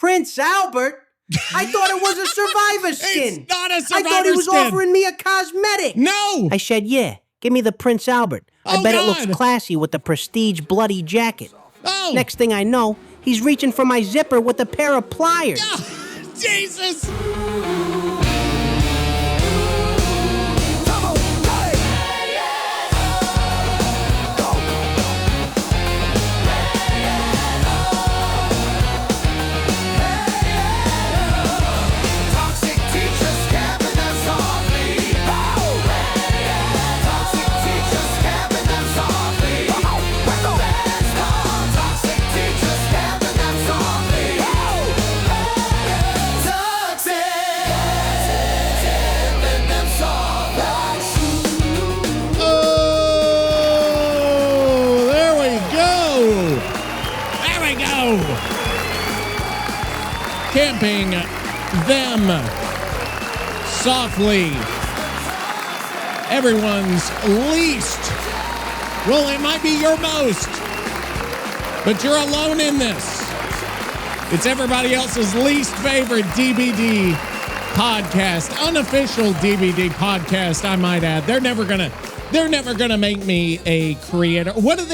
Prince Albert? I thought it was a survivor skin. It's not a survivor skin. I thought he was offering me a cosmetic. No. I said, yeah, give me the Prince Albert. I bet it looks classy with the prestige bloody jacket. Oh. Next thing I know, he's reaching for my zipper with a pair of pliers. Oh, Jesus. Camping them softly. Everyone's least. Well, it might be your most, but you're alone in this. It's everybody else's least favorite DBD podcast, unofficial DBD podcast, I might add. They're never gonna make me a creator. What do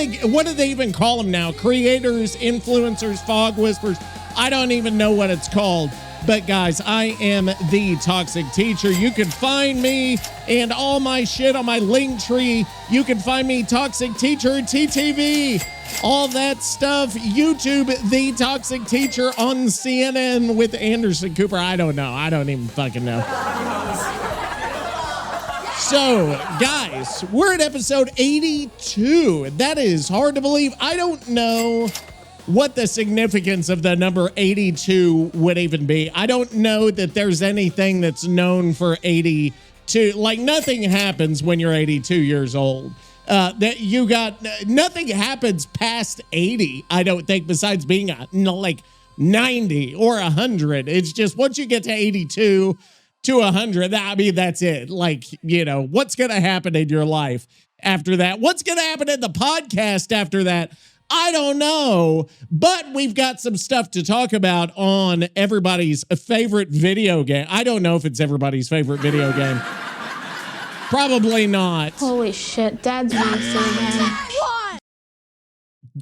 they even call them now? Creators, influencers, fog whispers. I don't even know what it's called. But guys, I am the Toxic Teacher. You can find me and all my shit on my link tree. You can find me Toxic Teacher TTV. All that stuff. YouTube, the Toxic Teacher on CNN with Anderson Cooper. I don't know. I don't even fucking know. So, guys, we're at episode 82. That is hard to believe. I don't know what the significance of the number 82 would even be. I don't know that there's anything that's known for 82. Like, nothing happens when you're 82 years old. That you got nothing happens past 80, I don't think, besides being like 90 or 100. It's just once you get to 82 to 100, I mean, that's it. Like, you know, what's going to happen in your life after that? What's going to happen in the podcast after that? I don't know, but we've got some stuff to talk about on everybody's favorite video game. I don't know if it's everybody's favorite video game. Probably not. Holy shit, Dad's racing again.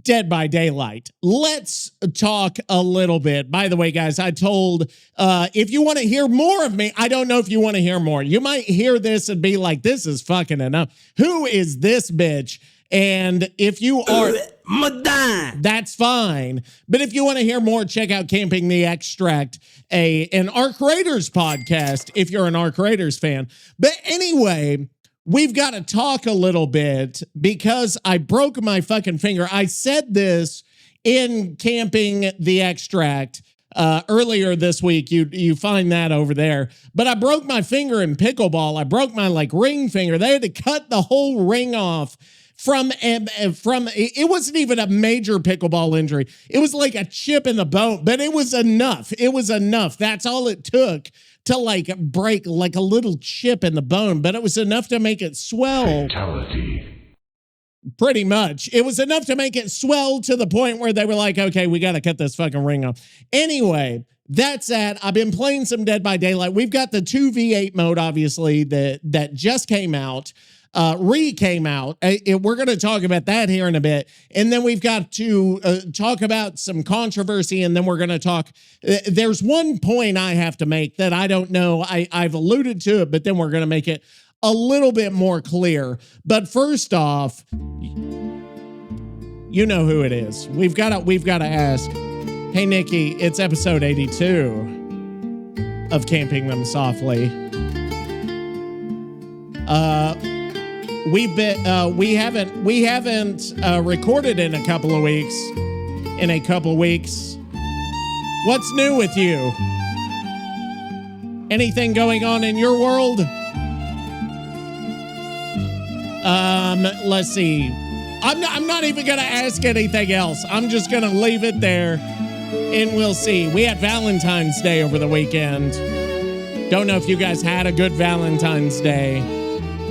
Dead by Daylight. Let's talk a little bit. By the way, guys, I told, if you want to hear more of me, I don't know if you want to hear more. You might hear this and be like, this is fucking enough. Who is this bitch? And if you are, that's fine. But if you want to hear more, check out Camping the Extract, an Arc Raiders podcast, if you're an Arc Raiders fan. But anyway, we've got to talk a little bit because I broke my fucking finger. I said this in Camping the Extract earlier this week. You find that over there. But I broke my finger in pickleball. I broke my ring finger. They had to cut the whole ring off. From it wasn't even a major pickleball injury. It was like a chip in the bone, but it was enough. It was enough. That's all it took to break like a little chip in the bone, but it was enough to make it swell. Fatality. Pretty much. It was enough to make it swell to the point where they were like, okay, we got to cut this fucking ring off. Anyway, that's that. I've been playing some Dead by Daylight. We've got the 2v8 mode, obviously, that just came out. Came out. We're going to talk about that here in a bit. And then we've got to talk about some controversy. And then we're going to talk. There's one point I have to make that I don't know. I've alluded to it, but then we're going to make it a little bit more clear. But first off, you know who it is. We've got to ask, hey, Nicky, it's episode 82 of Camping Them Softly. We haven't recorded in a couple of weeks. What's new with you? Anything going on in your world? Let's see. I'm not even gonna ask anything else. I'm just gonna leave it there, and we'll see. We had Valentine's Day over the weekend. Don't know if you guys had a good Valentine's Day.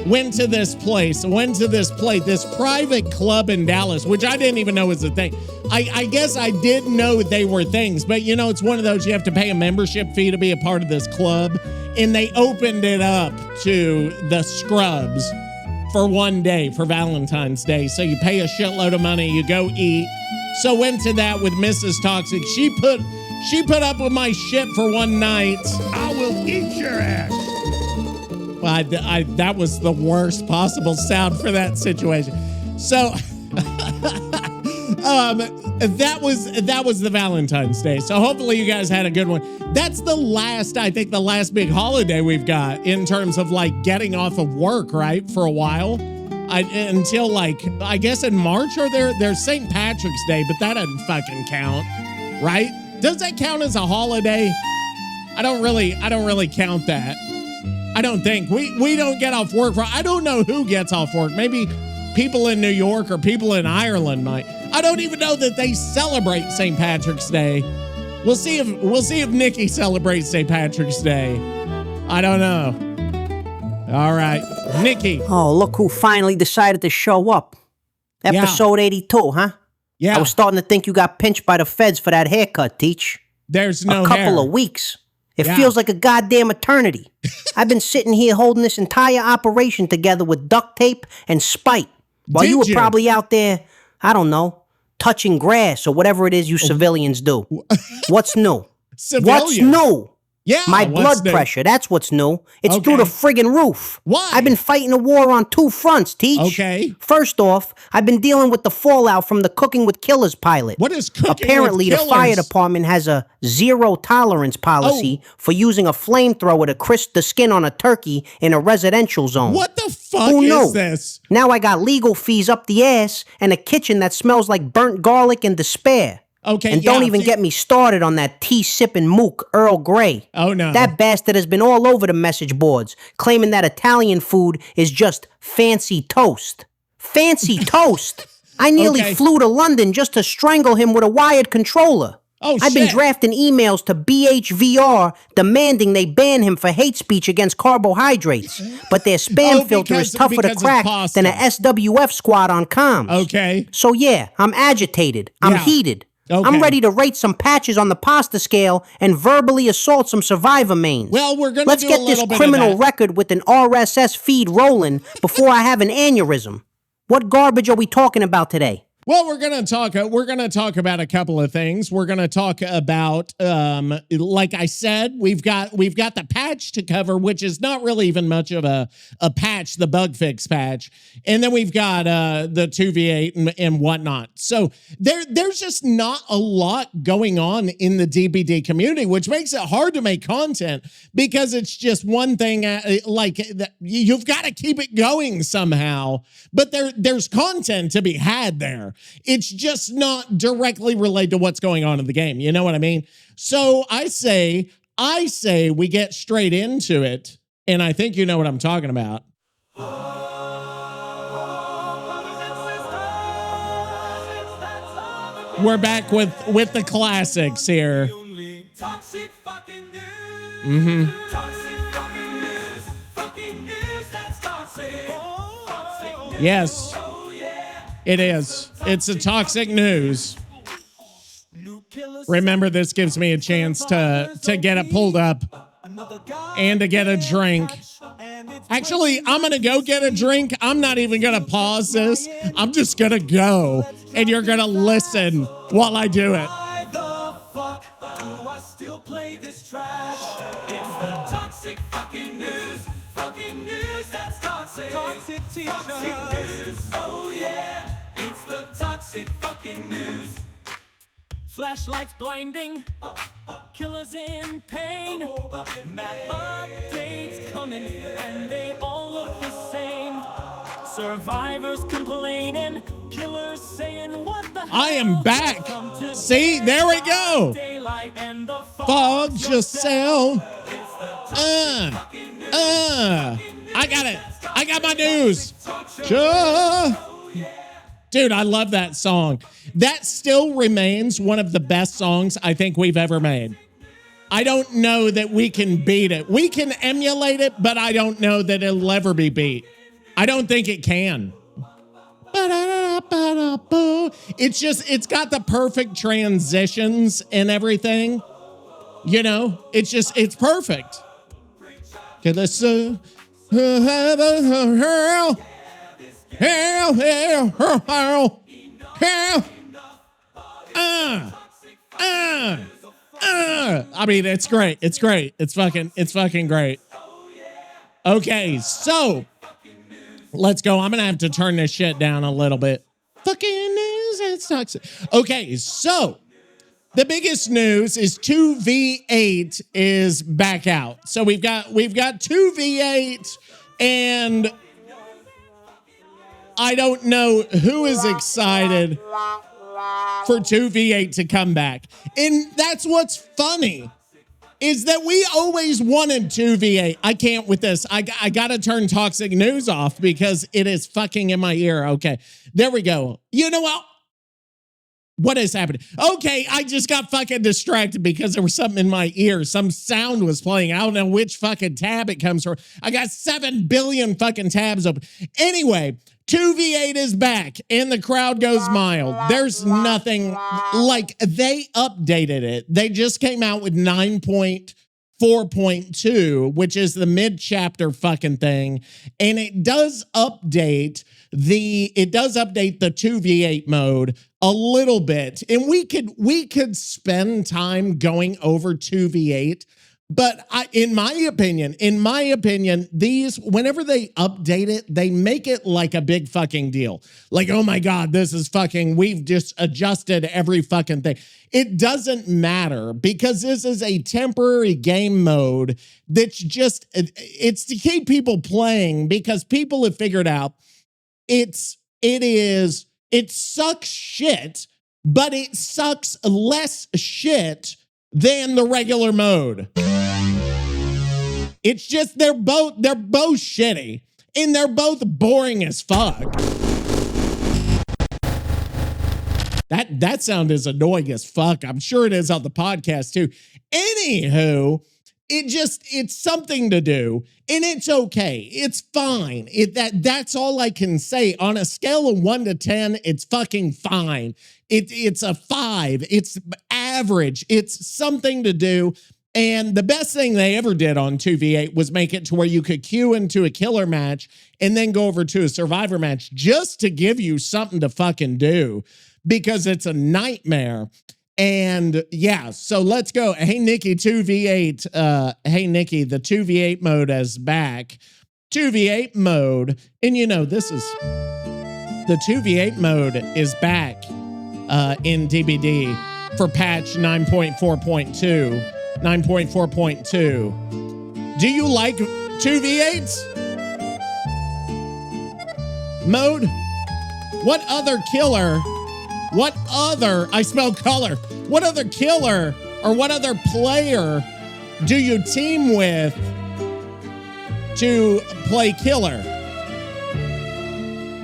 went to this this private club in Dallas, which I didn't even know was a thing. I guess I did know they were things, but you know, it's one of those, you have to pay a membership fee to be a part of this club. And they opened it up to the scrubs for one day for Valentine's Day. So you pay a shitload of money, you go eat. So went to that with Mrs. Toxic. She put up with my shit for one night. I will eat your ass. That was the worst possible sound for that situation. So that was the Valentine's Day. So hopefully you guys had a good one. That's the last big holiday we've got in terms of like getting off of work, right? For a while. Until like, I guess in March or there's St. Patrick's Day, but that doesn't fucking count, right? Does that count as a holiday? I don't really count that. I don't think. We don't get off work. I don't know who gets off work. Maybe people in New York or people in Ireland might. I don't even know that they celebrate St. Patrick's Day. We'll see if Nicky celebrates St. Patrick's Day. I don't know. All right, Nicky. Oh, look who finally decided to show up. Episode 82, huh? Yeah. I was starting to think you got pinched by the feds for that haircut, Teach. There's no A couple hair. of weeks. It feels like a goddamn eternity. I've been sitting here holding this entire operation together with duct tape and spite. While you were probably out there, I don't know, touching grass or whatever it is you civilians do. What's new? What's new? Yeah, my blood pressure, that's what's new. It's Okay. through the friggin' roof. Why? I've been fighting a war on two fronts, Teach. Okay. First off, I've been dealing with the fallout from the Cooking with Killers pilot. What is Cooking Apparently, with the fire Killers? department has a zero tolerance policy for using a flamethrower to crisp the skin on a turkey in a residential zone. What the fuck Who knew? is this? Now I got legal fees up the ass and a kitchen that smells like burnt garlic and despair. Okay, And don't even get me started on that tea-sipping mook, Earl Grey. Oh, no. That bastard has been all over the message boards, claiming that Italian food is just fancy toast. Fancy toast! I nearly flew to London just to strangle him with a wired controller. Oh, I've been shit. drafting emails to BHVR demanding they ban him for hate speech against carbohydrates. But their spam filter is tougher to because of crack pasta. than a SWF squad on comms. Okay. So yeah, I'm agitated. I'm Yeah. heated. Okay. I'm ready to rate some patches on the pasta scale and verbally assault some survivor mains. Well, we're gonna Let's do get a this little bit of criminal that. record with an RSS feed rolling before I have an aneurysm. What garbage are we talking about today? Well, we're gonna talk about a couple of things. We're gonna talk about, like I said, we've got the patch to cover, which is not really even much of a patch, the bug fix patch, and then we've got the 2v8 and whatnot. So there's just not a lot going on in the DBD community, which makes it hard to make content because it's just one thing. You've got to keep it going somehow, but there's content to be had there. It's just not directly related to what's going on in the game. You know what I mean? So I say we get straight into it. And I think you know what I'm talking about. We're back with the classics here. Yes, it is. It's a toxic news. Remember, this gives me a chance to get it pulled up and to get a drink. Actually, I'm going to go get a drink. I'm not even going to pause this. I'm just going to go, and you're going to listen while I do it. Why the fuck do I still play this trash? It's the toxic fucking news. Fucking news that's toxic. Toxic news. Oh yeah. It's the toxic fucking news. Flashlights blinding. Killers in pain. Updates coming and they all look the same. Survivors complaining. Killers saying what the hell. I am back. See, there we go. Fog yourself. I got it. I got my news. Sure. Dude, I love that song. That still remains one of the best songs I think we've ever made. I don't know that we can beat it. We can emulate it, but I don't know that it'll ever be beat. I don't think it can. It's got the perfect transitions and everything. You know, it's perfect. Okay, let's I mean, it's great. It's great. It's fucking great. Okay, so let's go. I'm gonna have to turn this shit down a little bit. Fucking news, it's toxic. Okay, so the biggest news is 2v8 is back out. So we've got 2v8, and I don't know who is excited for 2v8 to come back. And that's what's funny, is that we always wanted 2v8. I can't with this. I got to turn toxic news off because it is fucking in my ear. Okay, there we go. You know what? What is happening? Okay, I just got fucking distracted because there was something in my ear. Some sound was playing. I don't know which fucking tab it comes from. I got 7 billion fucking tabs open. Anyway, 2v8 is back and the crowd goes mild. There's nothing, like, they updated it. They just came out with 9.4.2, which is the mid-chapter fucking thing. And it does update the 2v8 mode a little bit. And we could spend time going over 2v8. But in my opinion, these, whenever they update it, they make it like a big fucking deal. Like, oh my God, this is fucking, we've just adjusted every fucking thing. It doesn't matter because this is a temporary game mode that's just, it's to keep people playing because people have figured out it sucks shit, but it sucks less shit than the regular mode. It's just they're both shitty and they're both boring as fuck. That sound is annoying as fuck. I'm sure it is on the podcast too. Anywho, it's something to do and it's okay. It's fine. That's all I can say. On a scale of 1 to 10, it's fucking fine. It's a 5. It's average. It's something to do. And the best thing they ever did on 2v8 was make it to where you could queue into a killer match and then go over to a survivor match just to give you something to fucking do because it's a nightmare. And yeah, so let's go. Hey, Nicky, 2v8. Hey, Nicky, the 2v8 mode is back. 2v8 mode. And you know, this is the 2v8 mode is back in DBD for patch 9.4.2. 9.4.2. Do you like 2v8s? Mode? What other killer? I smell color. What other killer or what other player do you team with to play killer?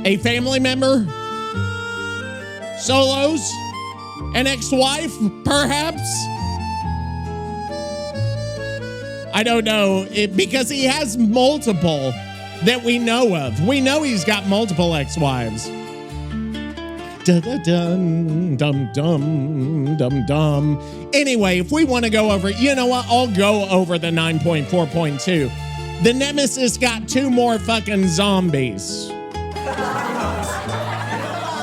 A family member? Solos? An ex-wife, perhaps? I don't know, because he has multiple that we know of. We know he's got multiple ex-wives. Dum dum dum dum dum. Anyway, if we want to go over, you know what? I'll go over the 9.4.2. The Nemesis got 2 more fucking zombies.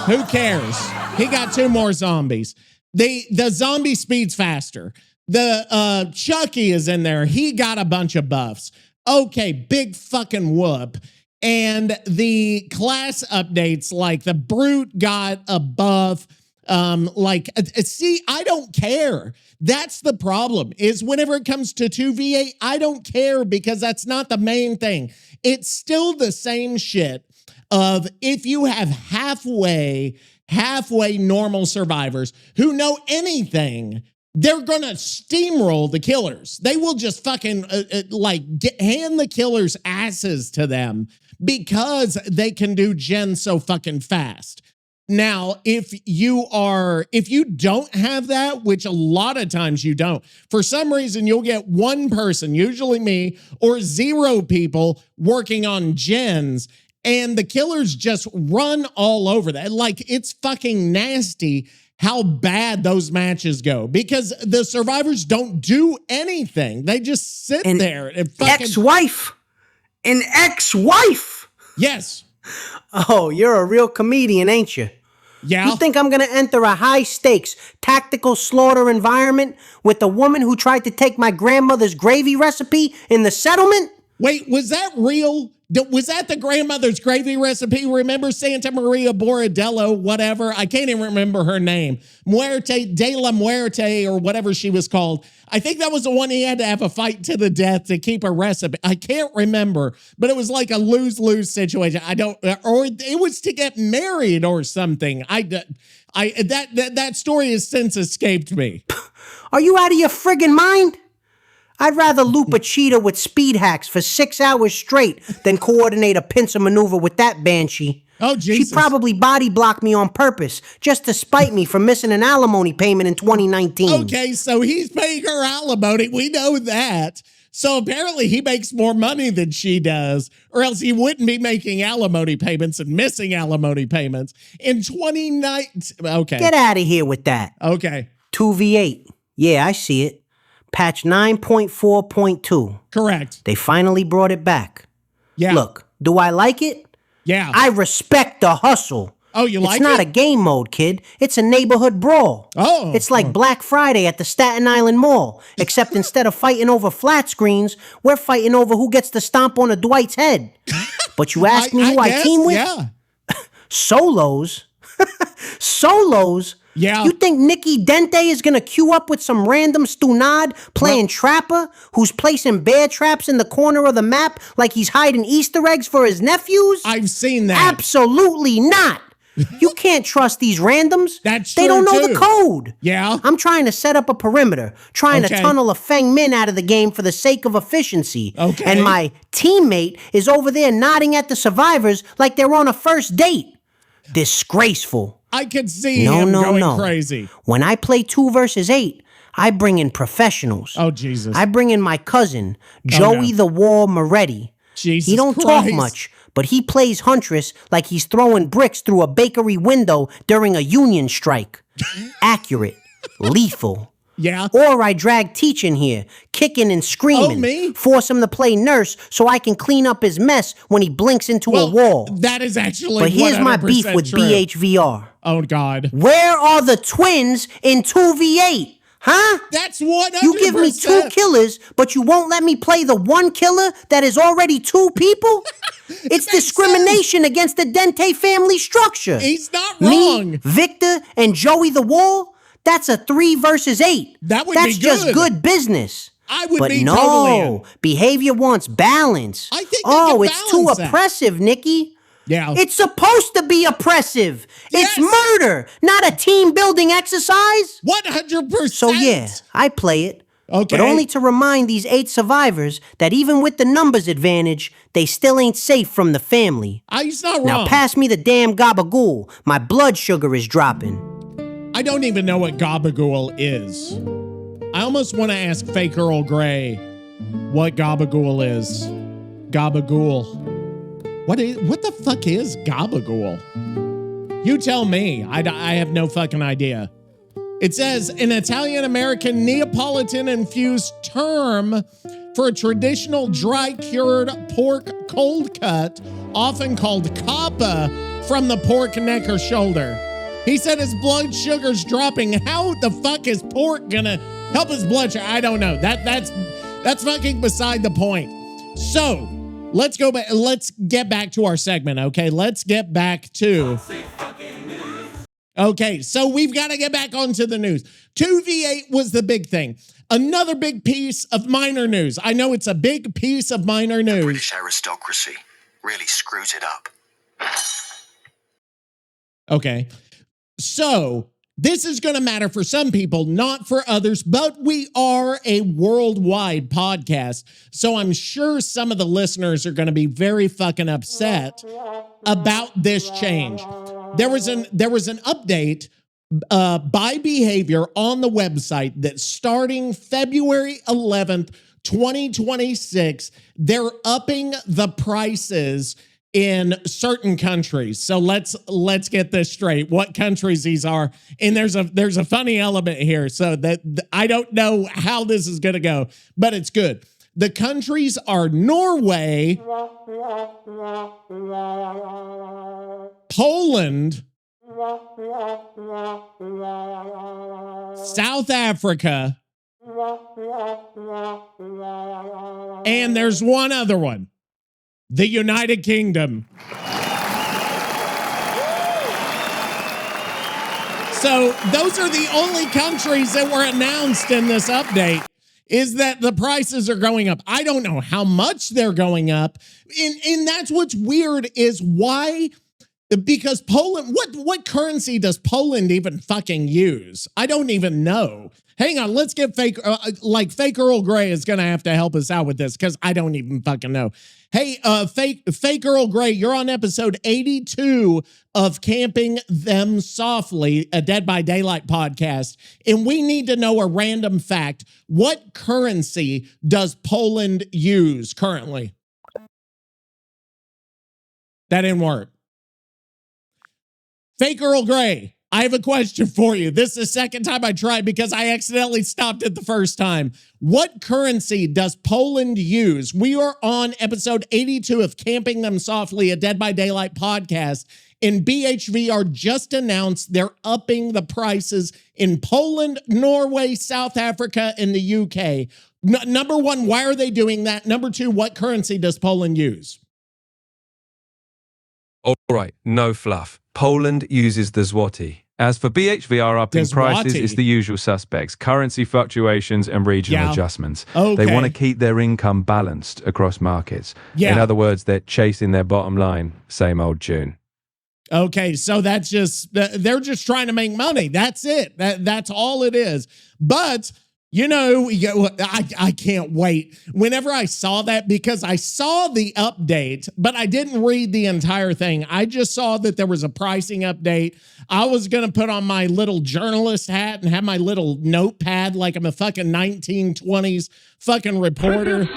Who cares? He got 2 more zombies. The zombie speed's faster. The Chucky is in there. He got a bunch of buffs. Okay, big fucking whoop. And the class updates, like the Brute got a buff. See, I don't care. That's the problem, is whenever it comes to 2v8, I don't care because that's not the main thing. It's still the same shit of if you have halfway normal survivors who know anything, they're going to steamroll the killers. They will just fucking hand the killers asses to them because they can do gen so fucking fast. Now, if you don't have that, which a lot of times you don't, for some reason you'll get one person, usually me, or 0 people working on gens, and the killers just run all over that. Like, it's fucking nasty how bad those matches go because the survivors don't do anything. They just sit there and fucking... An ex-wife. Yes. Oh, you're a real comedian, ain't you? Yeah. You think I'm going to enter a high-stakes, tactical slaughter environment with a woman who tried to take my grandmother's gravy recipe in the settlement? Wait, was that real? Was that the grandmother's gravy recipe? Remember Santa Maria Boradello, whatever? I can't even remember her name. Muerte de la Muerte or whatever she was called. I think that was the one he had to have a fight to the death to keep a recipe. I can't remember, but it was like a lose-lose situation. Or it was to get married or something. That story has since escaped me. Are you out of your friggin' mind? I'd rather loop a cheetah with speed hacks for 6 hours straight than coordinate a pincer maneuver with that banshee. Oh, Jesus. She probably body blocked me on purpose just to spite me for missing an alimony payment in 2019. Okay, so he's paying her alimony. We know that. So apparently he makes more money than she does, or else he wouldn't be making alimony payments and missing alimony payments in 2019. Okay. Get out of here with that. Okay. 2v8. Yeah, I see it. Patch 9.4.2. Correct. They finally brought it back. Yeah. Look, do I like it? Yeah. I respect the hustle. Oh, you like it? It's not a game mode, kid. It's a neighborhood brawl. Oh. It's like Black Friday at the Staten Island Mall, except instead of fighting over flat screens, we're fighting over who gets to stomp on a Dwight's head. But you ask me who I team with? Yeah. Solos? Solos? Yeah. You think Nicky Dente is gonna queue up with some random stunad playing trapper who's placing bear traps in the corner of the map like he's hiding Easter eggs for his nephews? I've seen that. Absolutely not. You can't trust these randoms. That's They don't true, know too. the code. Yeah. I'm trying to set up a perimeter, trying to tunnel a Feng Min out of the game for the sake of efficiency. Okay. And my teammate is over there nodding at the survivors like they're on a first date. Disgraceful. I could see him going crazy. When I play 2 versus 8, I bring in professionals. Oh, Jesus. I bring in my cousin, Joey the War Moretti. Jesus He don't Christ. talk much, but he plays Huntress like he's throwing bricks through a bakery window during a union strike. Accurate. Lethal. Yeah. Or I drag Teach in here, kicking and screaming. Oh, me? Force him to play nurse so I can clean up his mess when he blinks into a wall. That is actually But here's my beef 100% with true. BHVR. Oh, God. Where are the twins in 2v8? Huh? That's 100%. You give me 2 killers, but you won't let me play the 1 killer that is already 2 people? It's discrimination against the Dente family structure. He's not wrong. Me, Victor, and Joey the War? That's a 3 versus 8. That would That's be good. just good business. I would but be no, totally in. behavior wants balance. I think they can it's too balance that. oppressive, Nicky. Yeah. It's supposed to be oppressive. Yes. It's murder, not a team-building exercise. 100%. So yeah, I play it. Okay. But only to remind these 8 survivors that even with the numbers advantage, they still ain't safe from the family. He's not wrong. Now pass me the damn gabagool. My blood sugar is dropping. I don't even know what gabagool is. I almost want to ask Fake Earl Grey what gabagool is. Gabagool. What the fuck is gabagool? You tell me. I have no fucking idea. It says an Italian-American Neapolitan-infused term for a traditional dry-cured pork cold cut, often called coppa, from the pork neck or shoulder. He said his blood sugar's dropping. How the fuck is pork gonna help his blood sugar? I don't know. That's fucking beside the point. So let's go back. Let's get back to our segment. Okay, let's get back to. Okay, so we've got to get back onto the news. 2v8 was the big thing. Another big piece of minor news. I know it's a big piece of minor news. British aristocracy really screws it up. Okay. So this is going to matter for some people, not for others, but we are a worldwide podcast. So I'm sure some of the listeners are going to be very fucking upset about this change. There was an update by Behavior on the website that starting February 11th, 2026, they're upping the prices in certain countries. So let's get this straight. What countries these are? And there's a funny element here. So that I don't know how this is going to go, but it's good. The countries are Norway, Poland, South Africa, and there's one other one. The United Kingdom. So those are the only countries that were announced in this update, is that the prices are going up. I don't know how much they're going up. And that's what's weird is why, because Poland, what currency does Poland even fucking use? I don't even know. Hang on, let's get fake Earl Grey is going to have to help us out with this because I don't even fucking know. Hey, fake Earl Grey, you're on episode 82 of Camping Them Softly, a Dead by Daylight podcast, and we need to know a random fact. What currency does Poland use currently? That didn't work. Fake Earl Grey, I have a question for you. This is the second time I tried because I accidentally stopped it the first time. What currency does Poland use? We are on episode 82 of Camping Them Softly, a Dead by Daylight podcast, and BHVR just announced they're upping the prices in Poland, Norway, South Africa, and the UK. Number one, why are they doing that? Number two, what currency does Poland use? All right, no fluff. Poland uses the zloty. As for BHVR upping prices, it's the usual suspects, currency fluctuations and regional adjustments. Okay. They want to keep their income balanced across markets. Yeah. In other words, they're chasing their bottom line. Same old tune. Okay, so that's just, they're just trying to make money. That's it. That's all it is. But, you know, I can't wait. Whenever I saw that, because I saw the update, but I didn't read the entire thing. I just saw that there was a pricing update. I was going to put on my little journalist hat and have my little notepad like I'm a fucking 1920s fucking reporter.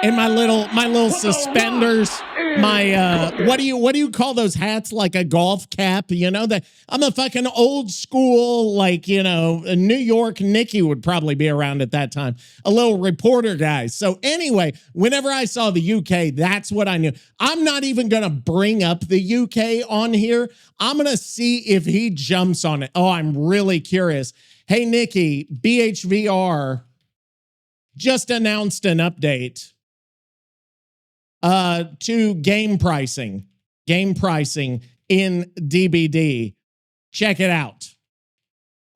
And my little suspenders, my what do you call those hats, like a golf cap, you know, that I'm a fucking old school, like, you know, a New York Nicky would probably be around at that time, a little reporter guy. So anyway, whenever I saw the UK, that's what I knew. I'm not even going to bring up the UK on here. I'm going to see if he jumps on it. Oh, I'm really curious. Hey, Nicky, BHVR just announced an update to game pricing in DBD. Check it out.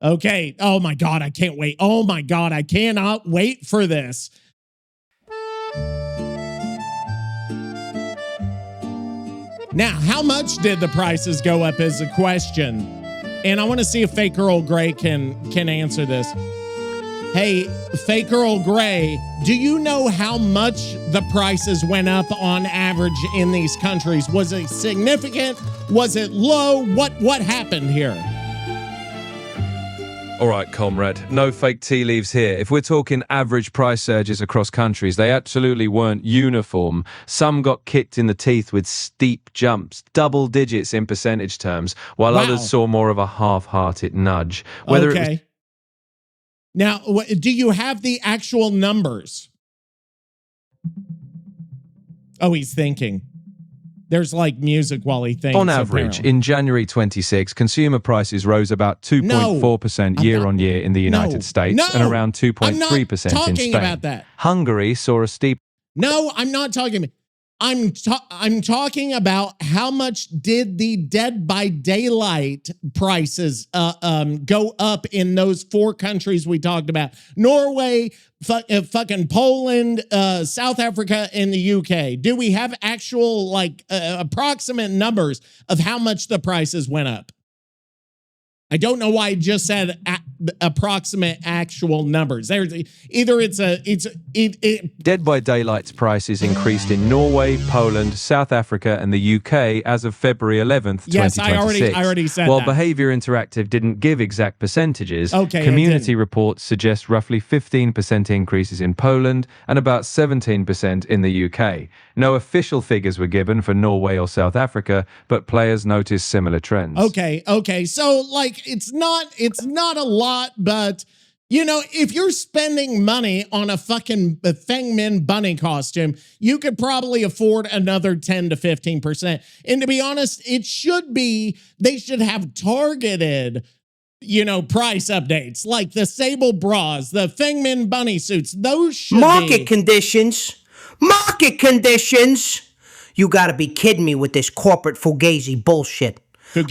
Okay. Oh my God, I can't wait. Oh my God, I cannot wait for this. Now, how much did the prices go up is a question. And I want to see if Fake Earl Grey can answer this. Hey, Fake Earl Grey, do you know how much the prices went up on average in these countries? Was it significant? Was it low? What happened here? All right, comrade, no fake tea leaves here. If we're talking average price surges across countries, they absolutely weren't uniform. Some got kicked in the teeth with steep jumps, double digits in percentage terms, while others saw more of a half-hearted nudge. Whether it was now, do you have the actual numbers? Oh, he's thinking. There's like music while he thinks. On average, apparently. in January 26, consumer prices rose about 2.4% year on year in the United States and around 2.3% in Spain. About that. Hungary saw a steep... No, I'm not talking about... I'm talking about how much did the Dead by Daylight prices go up in those four countries we talked about: Norway, fucking Poland, South Africa, and the UK. Do we have actual like approximate numbers of how much the prices went up? I don't know why I just said approximate actual numbers. There's either Dead by Daylight's prices increased in Norway, Poland, South Africa, and the UK as of February 11th, 2026. Yes, I already said While that. Behavior Interactive didn't give exact percentages, Okay, community reports suggest roughly 15% increases in Poland and about 17% in the UK. No official figures were given for Norway or South Africa, but players noticed similar trends. Okay. So like it's not a lot, but you know, if you're spending money on a fucking Feng Min bunny costume, you could probably afford another 10 to 15%. And to be honest, they should have targeted, you know, price updates like the sable bras, the Feng Min bunny suits. Those should Market conditions. You gotta be kidding me with this corporate fugazi bullshit.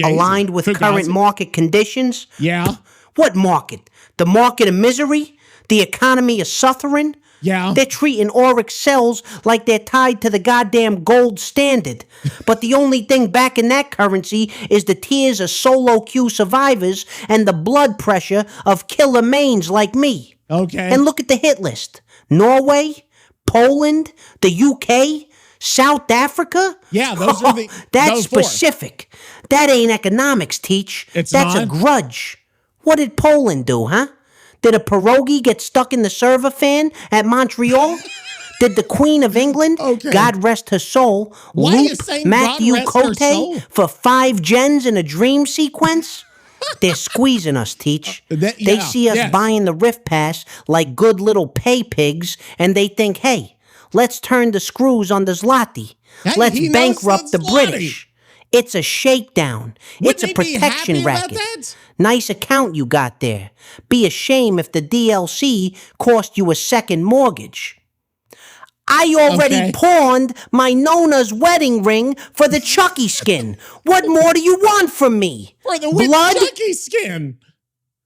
Aligned with current market conditions? Yeah. What market? The market of misery? The economy of suffering? Yeah. They're treating auric cells like they're tied to the goddamn gold standard. But the only thing back in that currency is the tears of solo queue survivors and the blood pressure of killer mains like me. Okay. And look at the hit list. Norway, Poland, the UK, South Africa? Yeah, those are that's those four. specific. That ain't economics, Teach. It's That's not? a grudge. What did Poland do, huh? Did a pierogi get stuck in the server fan at Montreal? Did the Queen of England, God rest her soul, Why are you loop saying Matthew God rest her soul? Cote for 5 gens in a dream sequence? They're squeezing us, Teach. They see us buying the Rift Pass like good little pay pigs, and they think, hey, let's turn the screws on the zloty. Hey, Let's he knows bankrupt the zloty. British. It's a shakedown. It's a Wouldn't he be protection happy about racket. that? Nice account you got there. Be a shame if the DLC cost you a second mortgage. I already pawned my Nona's wedding ring for the Chucky skin. What more do you want from me? For the blood? Chucky skin.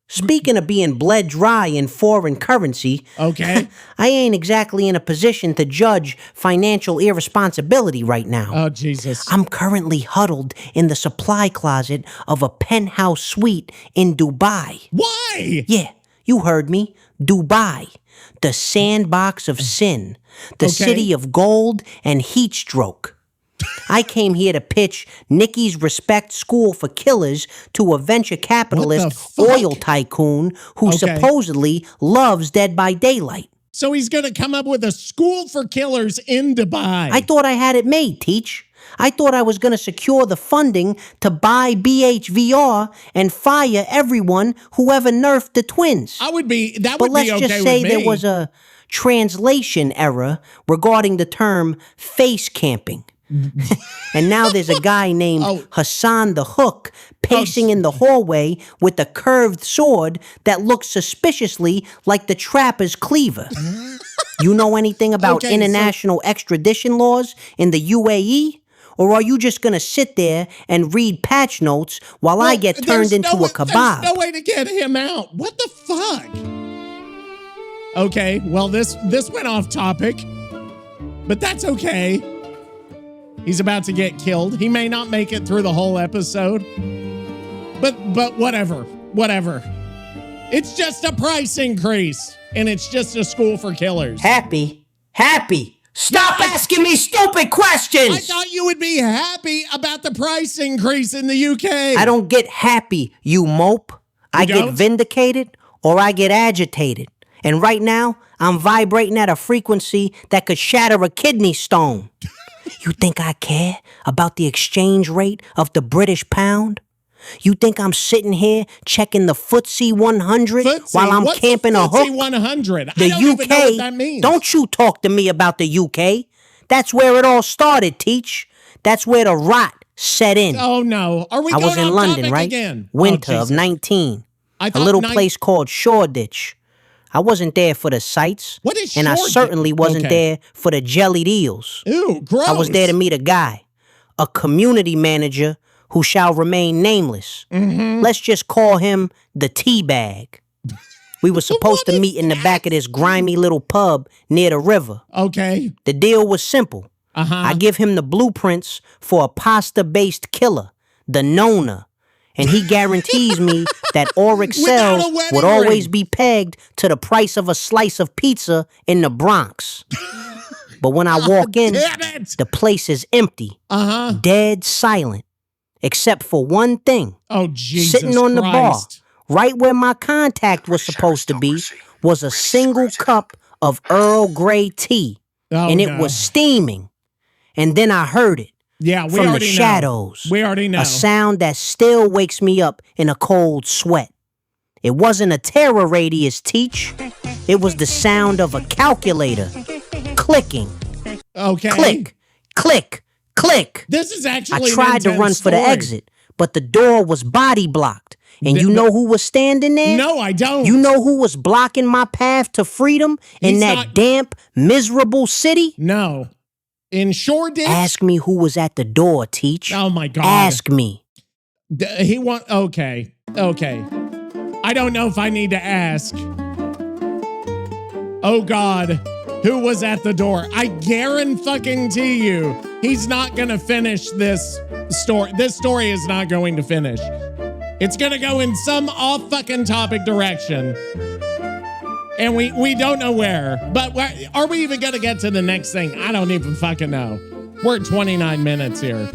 Speaking of being bled dry in foreign currency, Okay. I ain't exactly in a position to judge financial irresponsibility right now. Oh, Jesus. I'm currently huddled in the supply closet of a penthouse suite in Dubai. Why? Yeah, you heard me. Dubai. The sandbox of sin. The city of gold and heat stroke. I came here to pitch Nicky's Respect School for Killers to a venture capitalist oil tycoon who supposedly loves Dead by Daylight. So he's going to come up with a school for killers in Dubai. I thought I had it made, Teach. I thought I was going to secure the funding to buy BHVR and fire everyone who ever nerfed the twins. That would be okay But let's with just say me. there was a translation error regarding the term face camping. And now there's a guy named Hassan the Hook pacing in the hallway with a curved sword that looks suspiciously like the trapper's cleaver. You know anything about international extradition laws in the UAE? Or are you just going to sit there and read patch notes while I get turned into a kebab? There's no way to get him out. What the fuck? Okay, well, this went off topic, but that's okay. He's about to get killed. He may not make it through the whole episode, but whatever. It's just a price increase, and it's just a school for killers. Happy. Stop asking me stupid questions! I thought you would be happy about the price increase in the UK. I don't get happy, you mope. I get vindicated or I get agitated. And right now, I'm vibrating at a frequency that could shatter a kidney stone. You think I care about the exchange rate of the British pound? You think I'm sitting here checking the FTSE 100 while I'm camping a hook? FTSE 100? The I don't even know what that means. Don't you talk to me about the UK. That's where it all started, Teach. That's where the rot set in. Oh, no. Are we I going was in off London, topic right? again? Winter Oh, of 19. I A thought little place called Shoreditch. I wasn't there for the sights. What is And I Shoreditch? certainly wasn't there for the jellied eels. Ew, gross. I was there to meet a guy, a community manager who shall remain nameless. Let's just call him the Teabag. We were supposed to meet in the back of this grimy little pub near the river. Okay. The deal was simple. I give him the blueprints for a pasta-based killer, the Nona, And he guarantees me that auric Without cells a wedding would always ring. be pegged to the price of a slice of pizza in the Bronx. But when I walk in, Damn it. the place is empty, Uh-huh. dead silent, except for one thing. Oh, Jesus Sitting on the bar, Christ. right where my contact was supposed to be, was a single cup of Earl Grey tea. Oh, And it no. was steaming. And then I heard it. Yeah, we From the already know. shadows. We already know. A sound that still wakes me up in a cold sweat. It wasn't a terror radius, Teach. It was the sound of a calculator. Clicking. Okay. Click. Click. Click. This is I actually an tried to intense run for the story. exit, but the door was body blocked. And you know who was standing there? No, I don't. You know who was blocking my path to freedom in He's that not- damp, miserable city? No. In Shoreditch? Ask me who was at the door, Teach. Oh, my God. Ask me. He want. Okay. Okay. I don't know if I need to ask. Oh, God. Who was at the door? I guarantee you he's not going to finish this story. This story is not going to finish. It's going to go in some off fucking topic direction. And we don't know where. But are we even going to get to the next thing? I don't even fucking know. We're at 29 minutes here.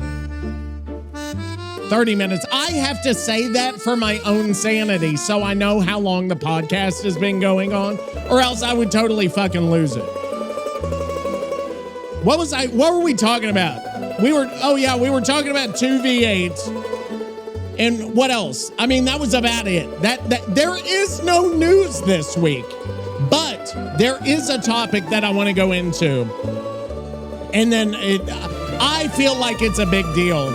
30 minutes. I have to say that for my own sanity so I know how long the podcast has been going on, or else I would totally fucking lose it. What were we talking about? We were talking about 2v8. And what else? I mean, that was about it. That there is no news this week, but there is a topic that I want to go into. And then I feel like it's a big deal.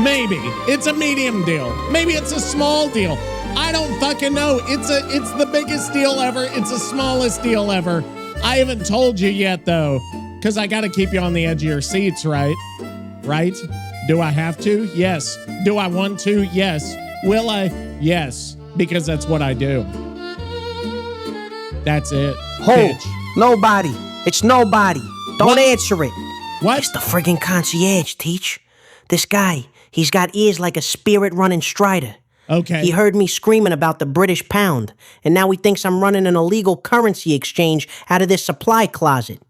Maybe it's a medium deal. Maybe it's a small deal. I don't fucking know. It's the biggest deal ever. It's the smallest deal ever. I haven't told you yet though, because I got to keep you on the edge of your seats, right? Right? Do I have to? Yes. Do I want to? Yes. Will I? Yes. Because that's what I do. That's it. Hold. Bitch. Nobody. It's nobody. Don't What? answer it. What? It's the friggin' concierge, Teach. This guy, he's got ears like a spirit running Strider. Okay. He heard me screaming about the British pound, and now he thinks I'm running an illegal currency exchange out of this supply closet.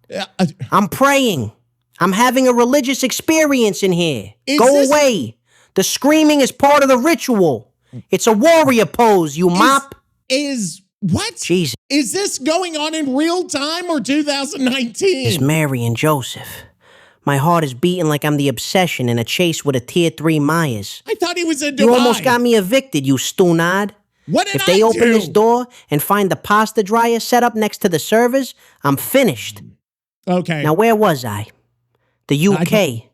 I'm praying. I'm having a religious experience in here. Go away. The screaming is part of the ritual. It's a warrior pose, you mop. Is what? Jesus. Is this going on in real time or 2019? It's Mary and Joseph. My heart is beating like I'm the obsession in a chase with a tier 3 Myers. I thought he was in Dubai. You almost got me evicted, you stunad. What did If they I open do? this door and find the pasta dryer set up next to the servers, I'm finished. Okay. Now, where was I? The UK.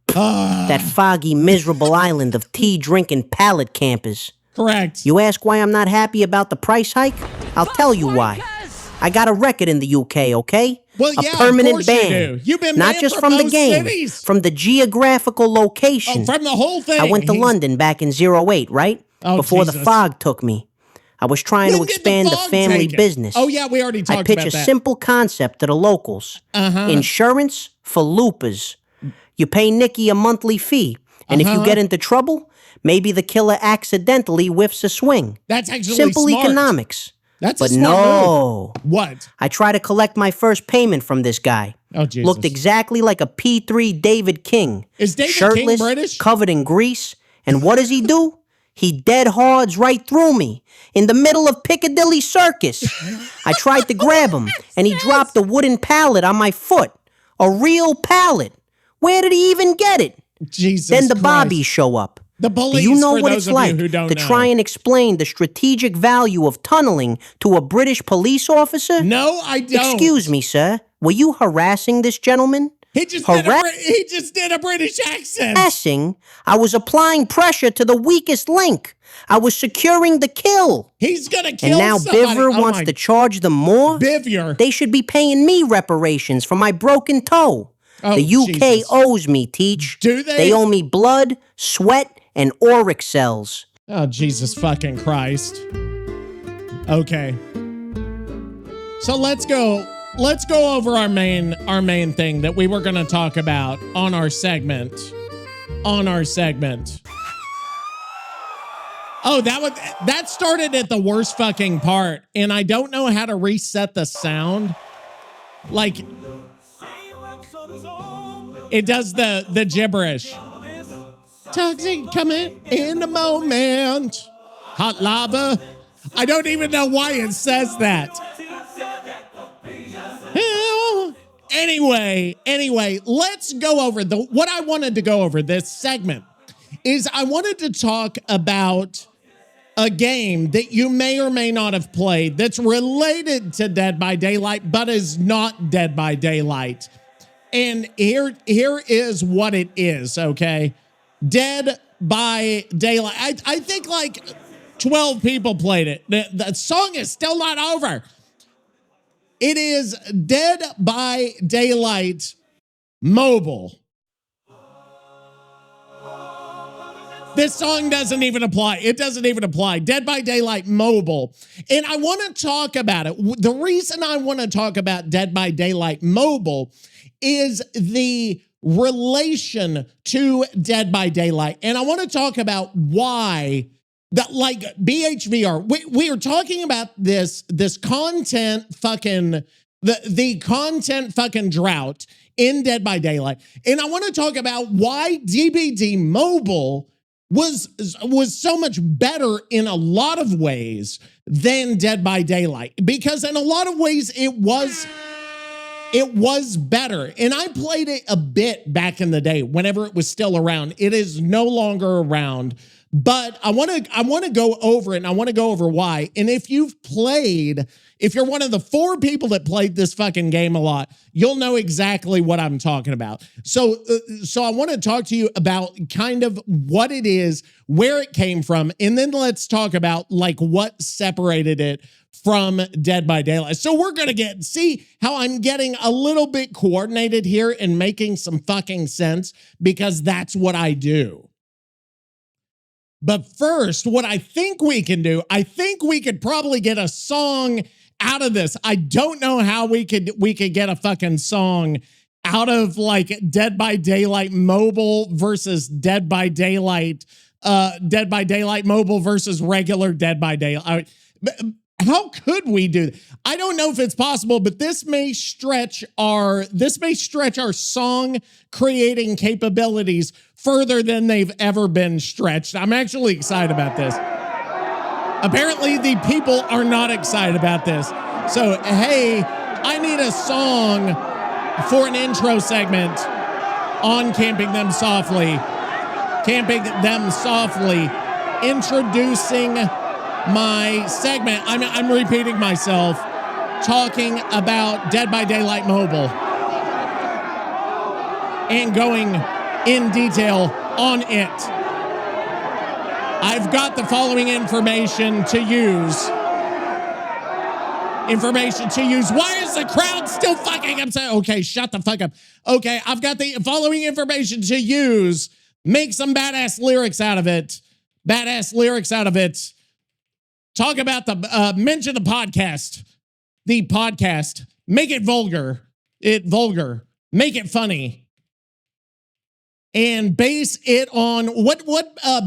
That foggy, miserable island of tea-drinking pallet campers. Correct. You ask why I'm not happy about the price hike? I'll tell you why. I got a record in the UK, okay? Well, a yeah, of permanent course you ban. do. You've been not banned just from from the those game, cities. from the geographical location. Oh, from the whole thing. I went to He's- London back in 08, right? Oh, Before the Jesus. fog took me. I was trying When to did expand the fog family take it? business. Oh, yeah, we already talked I pitch about a that. simple concept to the locals. Uh-huh. Insurance for loopers. You pay Nicky a monthly fee, and if you Uh-huh. get into trouble, maybe the killer accidentally whiffs a swing. That's actually Simple smart. economics. That's But a smart no. move. What? I tried to collect my first payment from this guy. Oh, Jesus. Looked exactly like a P3 David King. Is David King Shirtless, British? covered in grease. And what does he do? He dead hards right through me in the middle of Piccadilly Circus. I tried to grab him, and he dropped a wooden pallet on my foot. A real pallet. Where did he even get it? Jesus Then the Christ. Bobbies show up. The police, Do you know for what those it's of like you who don't to know. try and explain the strategic value of tunneling to a British police officer? No, I don't. Excuse me, sir. Were you harassing this gentleman? He just did a British accent. Harassing? I was applying pressure to the weakest link. I was securing the kill. He's gonna kill And now somebody. Bivver Oh wants my- to charge them more? Bivver. They should be paying me reparations for my broken toe. Oh, The UK Jesus. owes me, Teach. Do they? They owe me blood, sweat, and auric cells. Oh, Jesus fucking Christ. Okay. So let's go over our main thing that we were going to talk about on our segment. Oh, that started at the worst fucking part, and I don't know how to reset the sound. Like, it does the gibberish. Toxic coming in the moment. Hot lava. I don't even know why it says that. Anyway, let's go over what I wanted to go over this segment is I wanted to talk about a game that you may or may not have played that's related to Dead by Daylight, but is not Dead by Daylight. And here is what it is, okay? Dead by Daylight. I think like 12 people played it. The song is still not over. It is Dead by Daylight Mobile. This song doesn't even apply. It doesn't even apply. Dead by Daylight Mobile. And I want to talk about it. The reason I want to talk about Dead by Daylight Mobile is the relation to Dead by Daylight. And I want to talk about why that, like, BHVR, we are talking about this content fucking, the content fucking drought in Dead by Daylight. And I want to talk about why DBD Mobile was so much better in a lot of ways than Dead by Daylight. Because in a lot of ways it was better. And I played it a bit back in the day whenever it was still around. It is no longer around. But I want to go over it, and I want to go over why. And if you're one of the 4 people that played this fucking game a lot, you'll know exactly what I'm talking about. So I want to talk to you about kind of what it is, where it came from, and then let's talk about like what separated it from Dead by Daylight. So we're going to see how I'm getting a little bit coordinated here and making some fucking sense, because that's what I do. But first, what I think we can do, I think we could probably get a song out of this. I don't know how we could get a fucking song out of like Dead by Daylight Mobile versus Dead by Daylight Mobile versus regular Dead by Daylight. How could we do that? I don't know if it's possible, but this may stretch our song creating capabilities further than they've ever been stretched. I'm actually excited about this. Apparently, the people are not excited about this. So, hey, I need a song for an intro segment on Camping Them Softly, introducing my segment. I'm repeating myself, talking about Dead by Daylight Mobile and going in detail on it. I've got the following information to use. Why is the crowd still fucking upset? Okay, shut the fuck up. Okay, I've got the following information to use. Make some badass lyrics out of it. Talk about mention the podcast. Make it vulgar. Make it funny. And base it on what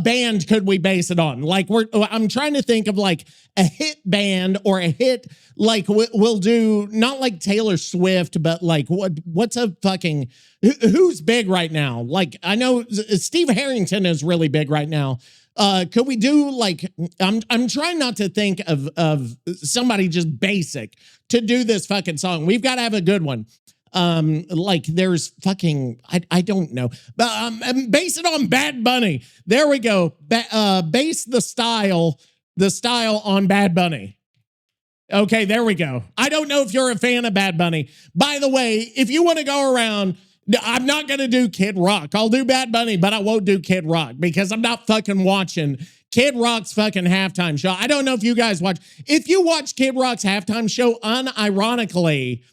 band could we base it on? Like I'm trying to think of like a hit band or a hit, like we'll do not like Taylor Swift, but like what's a fucking, who's big right now? Like I know Steve Harrington is really big right now. Could we do like, I'm trying not to think of somebody just basic to do this fucking song. We've got to have a good one. Like there's fucking, I don't know, but base it on Bad Bunny. There we go. Base the style on Bad Bunny. Okay, there we go. I don't know if you're a fan of Bad Bunny. By the way, if you want to go around, I'm not going to do Kid Rock. I'll do Bad Bunny, but I won't do Kid Rock because I'm not fucking watching Kid Rock's fucking halftime show. I don't know if you guys watch. If you watch Kid Rock's halftime show unironically,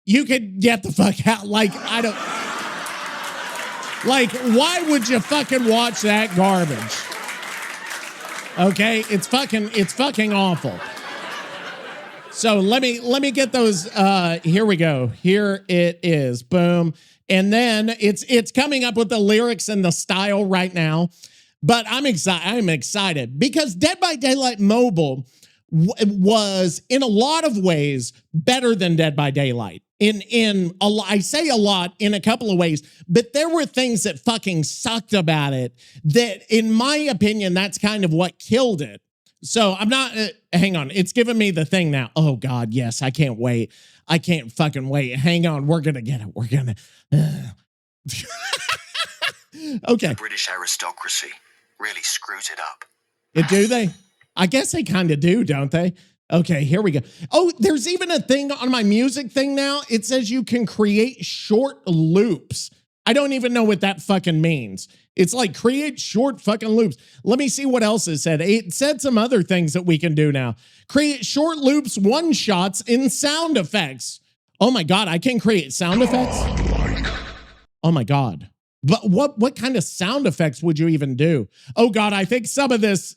you could get the fuck out. Like, I don't, like, why would you fucking watch that garbage? Okay, it's fucking awful. So let me get those. Here we go. Here it is. Boom. And then it's coming up with the lyrics and the style right now. But I'm excited because Dead by Daylight Mobile was in a lot of ways better than Dead by Daylight. I say a lot in a couple of ways, but there were things that fucking sucked about it that, in my opinion, that's kind of what killed it. So I'm not, hang on, it's giving me the thing now. Oh God, yes, I can't wait. I can't fucking wait. Hang on, we're gonna get it. We're gonna. Okay. The British aristocracy really screws it up. Do they? I guess they kind of do, don't they? Okay, here we go. Oh, there's even a thing on my music thing now. It says you can create short loops. I don't even know what that fucking means. It's like create short fucking loops. Let me see what else it said. It said some other things that we can do now. Create short loops, one shots in sound effects. Oh my God, I can create sound effects? Oh my God. But what kind of sound effects would you even do? Oh God, I think some of this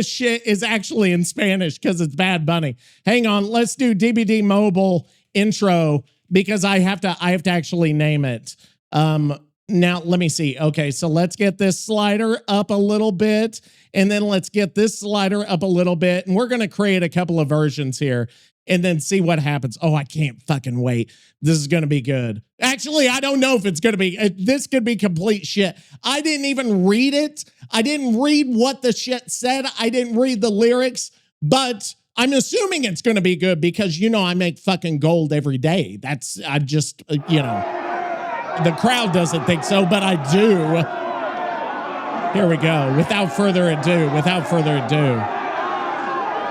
shit is actually in Spanish because it's Bad Bunny. Hang on, let's do DBD Mobile intro because I have to actually name it. Now let me see. Okay, so let's get this slider up a little bit, and then let's get this slider up a little bit, and we're gonna create a couple of versions here and then see what happens. Oh, I can't fucking wait. This is going to be good. Actually, I don't know if it's going to be, this could be complete shit. I didn't even read it. I didn't read what the shit said. I didn't read the lyrics, but I'm assuming it's going to be good because, you know, I make fucking gold every day. I'm just, you know, the crowd doesn't think so, but I do. Here we go. Without further ado.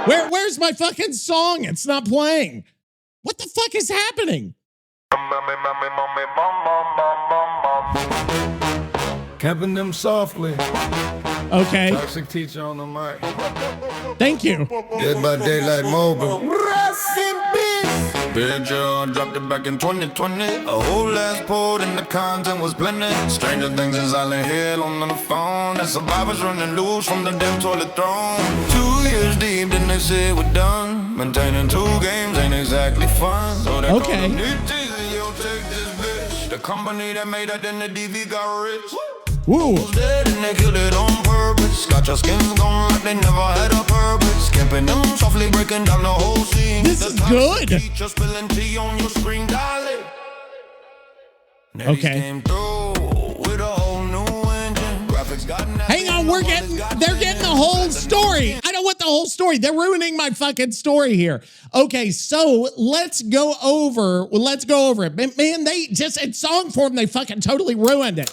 Where's my fucking song? It's not playing. What the fuck is happening? Camping them softly. Okay. Toxic teacher on the mic. Thank you. Dead by Daylight Mobile. Rest in peace. Bitch, dropped it back in 2020. A whole ass poured and the content was blended. Stranger things in Silent Hill on the phone. The survivors running loose from the damn toilet throne. 2 years deep, then they say we're done. Maintaining 2 games ain't exactly fun. So they okay. call them DT, yo, take this bitch. The company that made that, then the DV got rich. Woo. Dead and they killed it on purpose. Got your skin gone like they never had a purpose. Camping them softly, breaking down the whole scene. This is good. Teacher spilling tea on your screen, darling. Okay. Came through with a whole new engine. Graphics got hang on, they're getting the whole story. I don't want the whole story. They're ruining my fucking story here. Okay, so let's go over it. Man, they just, in song form, they fucking totally ruined it.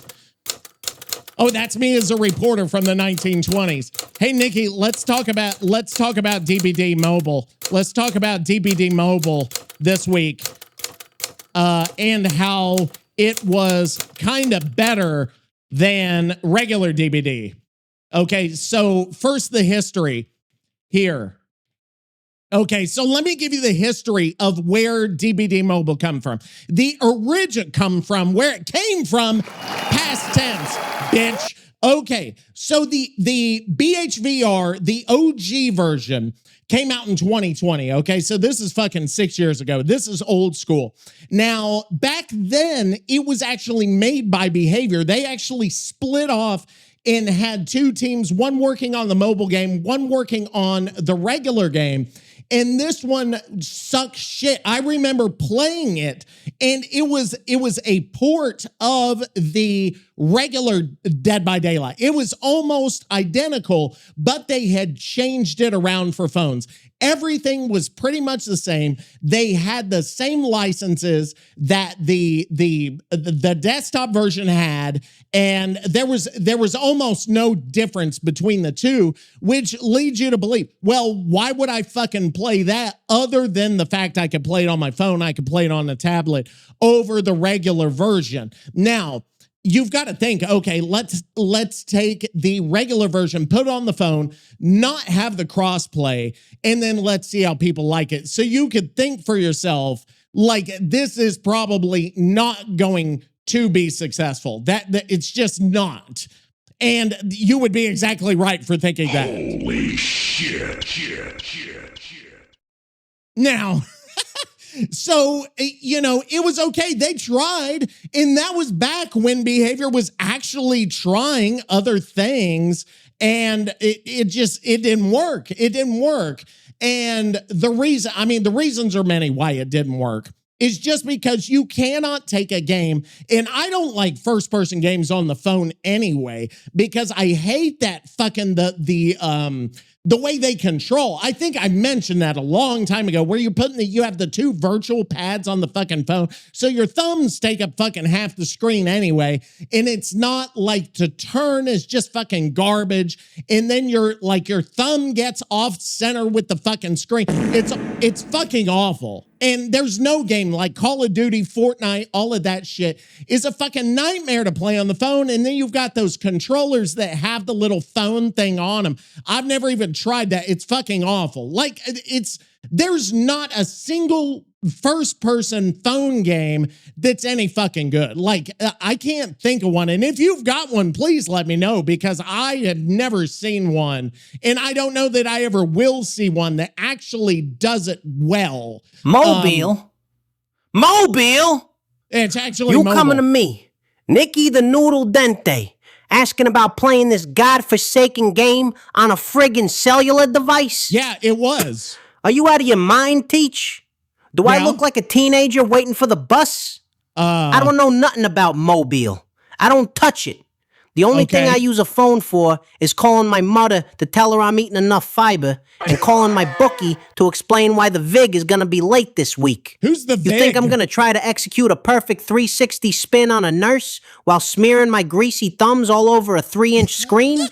Oh, that's me as a reporter from the 1920s. Hey, Nicky, let's talk about DBD Mobile. Let's talk about DBD Mobile this week and how it was kind of better than regular DBD. Okay, so first the history here. Okay, so let me give you the history of where DBD Mobile come from. The origin come from, where it came from, past tense, bitch. Okay, so the BHVR, the OG version, came out in 2020, okay? So this is fucking 6 years ago. This is old school. Now, back then, it was actually made by Behavior. They actually split off and had 2 teams, one working on the mobile game, one working on the regular game. And this one sucks shit. I remember playing it, and it was a port of the regular Dead by Daylight. It was almost identical, but they had changed it around for phones. Everything was pretty much the same. They had the same licenses that the desktop version had, and there was almost no difference between the two, which leads you to believe, well, why would I fucking play that other than the fact I could play it on my phone, I could play it on a tablet over the regular version. Now, you've got to think, okay, let's take the regular version, put it on the phone, not have the crossplay, and then let's see how people like it. So you could think for yourself, like, this is probably not going to be successful. That it's just not. And you would be exactly right for thinking that. Holy shit. Now, So, you know, it was okay. They tried. And that was back when behavior was actually trying other things. And it didn't work. It didn't work. And the reasons are many why it didn't work. Is just because you cannot take a game, and I don't like first-person games on the phone anyway, because I hate that fucking the way they control. I think I mentioned that a long time ago, where you have the two virtual pads on the fucking phone, so your thumbs take up fucking half the screen anyway, and it's not like to turn is just fucking garbage, and then your thumb gets off center with the fucking screen. It's fucking awful. And there's no game like Call of Duty, Fortnite, all of that shit is a fucking nightmare to play on the phone. And then you've got those controllers that have the little phone thing on them. I've never even tried that. It's fucking awful. Like, there's not a single first-person phone game that's any fucking good. Like, I can't think of one. And if you've got one, please let me know, because I have never seen one. And I don't know that I ever will see one that actually does it well. Mobile? It's actually You mobile. coming to me, Nicky the Noodle Dente, asking about playing this godforsaken game on a friggin' cellular device? Yeah, it was. Are you out of your mind, Teach? Do I look like a teenager waiting for the bus? I don't know nothing about mobile. I don't touch it. The only thing I use a phone for is calling my mother to tell her I'm eating enough fiber, and calling my bookie to explain why the VIG is going to be late this week. Who's the VIG? You think I'm going to try to execute a perfect 360 spin on a nurse while smearing my greasy thumbs all over a 3-inch screen?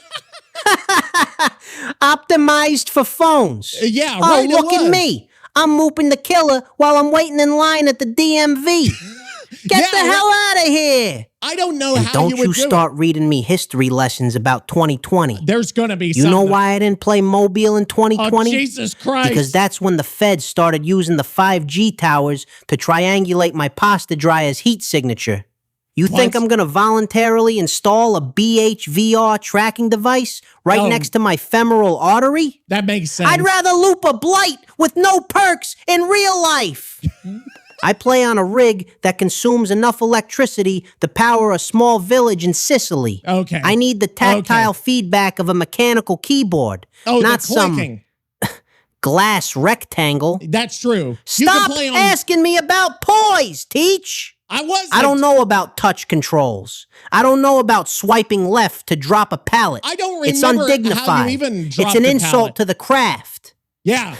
Optimized for phones. Yeah, oh, right. Look at me. I'm mooping the killer while I'm waiting in line at the DMV. Get the hell out of here. I don't know and how don't you would you start reading me history lessons about 2020. There's going to be You know why I didn't play mobile in 2020? Oh, Jesus Christ. Because that's when the feds started using the 5G towers to triangulate my pasta dryer's heat signature. You think I'm going to voluntarily install a BHVR tracking device right next to my femoral artery? That makes sense. I'd rather loop a blight with no perks in real life. I play on a rig that consumes enough electricity to power a small village in Sicily. Okay. I need the tactile feedback of a mechanical keyboard, not some glass rectangle. That's true. Stop asking me about poise, Teach. I don't know about touch controls. I don't know about swiping left to drop a pallet. I don't remember It's undignified. how you even dropped It's an a insult pallet. to the craft. Yeah.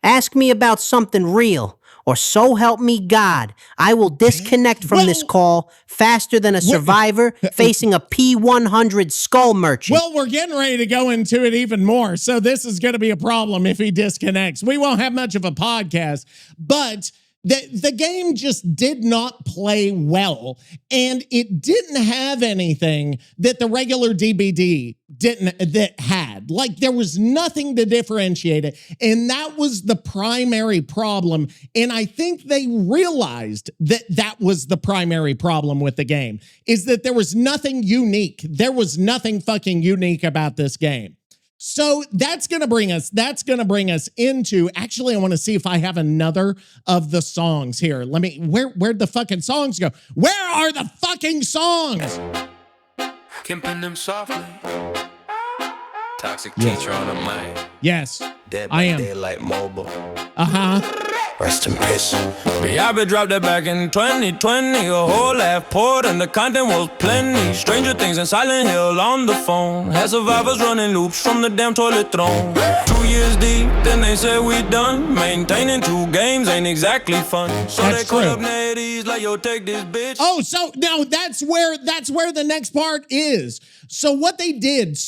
Ask me about something real, or so help me God, I will disconnect from this call faster than a survivor facing a P100 skull merchant. Well, we're getting ready to go into it even more, so this is going to be a problem if he disconnects. We won't have much of a podcast, but the game just did not play well, and it didn't have anything that the regular DBD had. Like, there was nothing to differentiate it, and that was the primary problem. And I think they realized that was the primary problem with the game, is that there was nothing unique. There was nothing fucking unique about this game. So that's going to bring us into, actually, I want to see if I have another of the songs here. Where'd the fucking songs go? Where are the fucking songs? Kimping them softly. Toxic teacher on the mic. Yes, Dead I by am. daylight mobile. Rest in peace. BHVR dropped it back in 2020. A whole laugh poured and the content was plenty. Stranger Things and Silent Hill on the phone. Had survivors running loops from the damn toilet throne. 2 years deep, then they said we done. Maintaining 2 games ain't exactly fun. So That's they call true. up Neddies like, yo, take this bitch. Oh, so now that's where the next part is. So what they did,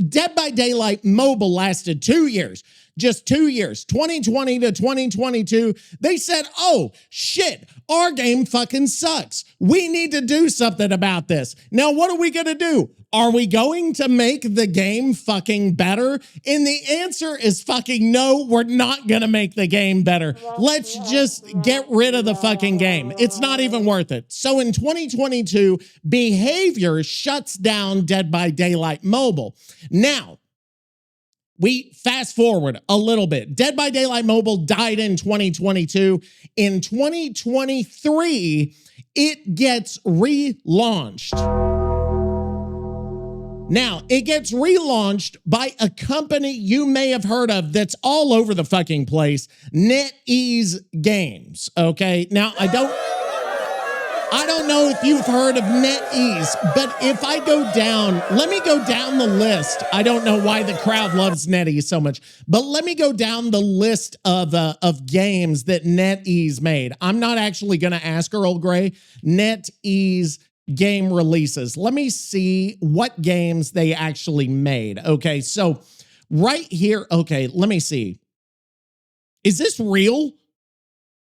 Dead by Daylight Mobile lasted 2 years. Just 2 years, 2020 to 2022, they said, oh, shit, our game fucking sucks. We need to do something about this. Now, what are we going to do? Are we going to make the game fucking better? And the answer is fucking no, we're not going to make the game better. Let's just get rid of the fucking game. It's not even worth it. So in 2022, behavior shuts down Dead by Daylight Mobile. Now, we fast forward a little bit. Dead by Daylight Mobile died in 2022. In 2023, it gets relaunched. Now, it gets relaunched by a company you may have heard of that's all over the fucking place, NetEase Games, okay? Now, I don't know if you've heard of NetEase, but if I go down, let me go down the list. I don't know why the crowd loves NetEase so much, but let me go down the list of games that NetEase made. I'm not actually going to ask Earl Grey. NetEase game releases. Let me see what games they actually made. Okay, so right here, okay, let me see. Is this real?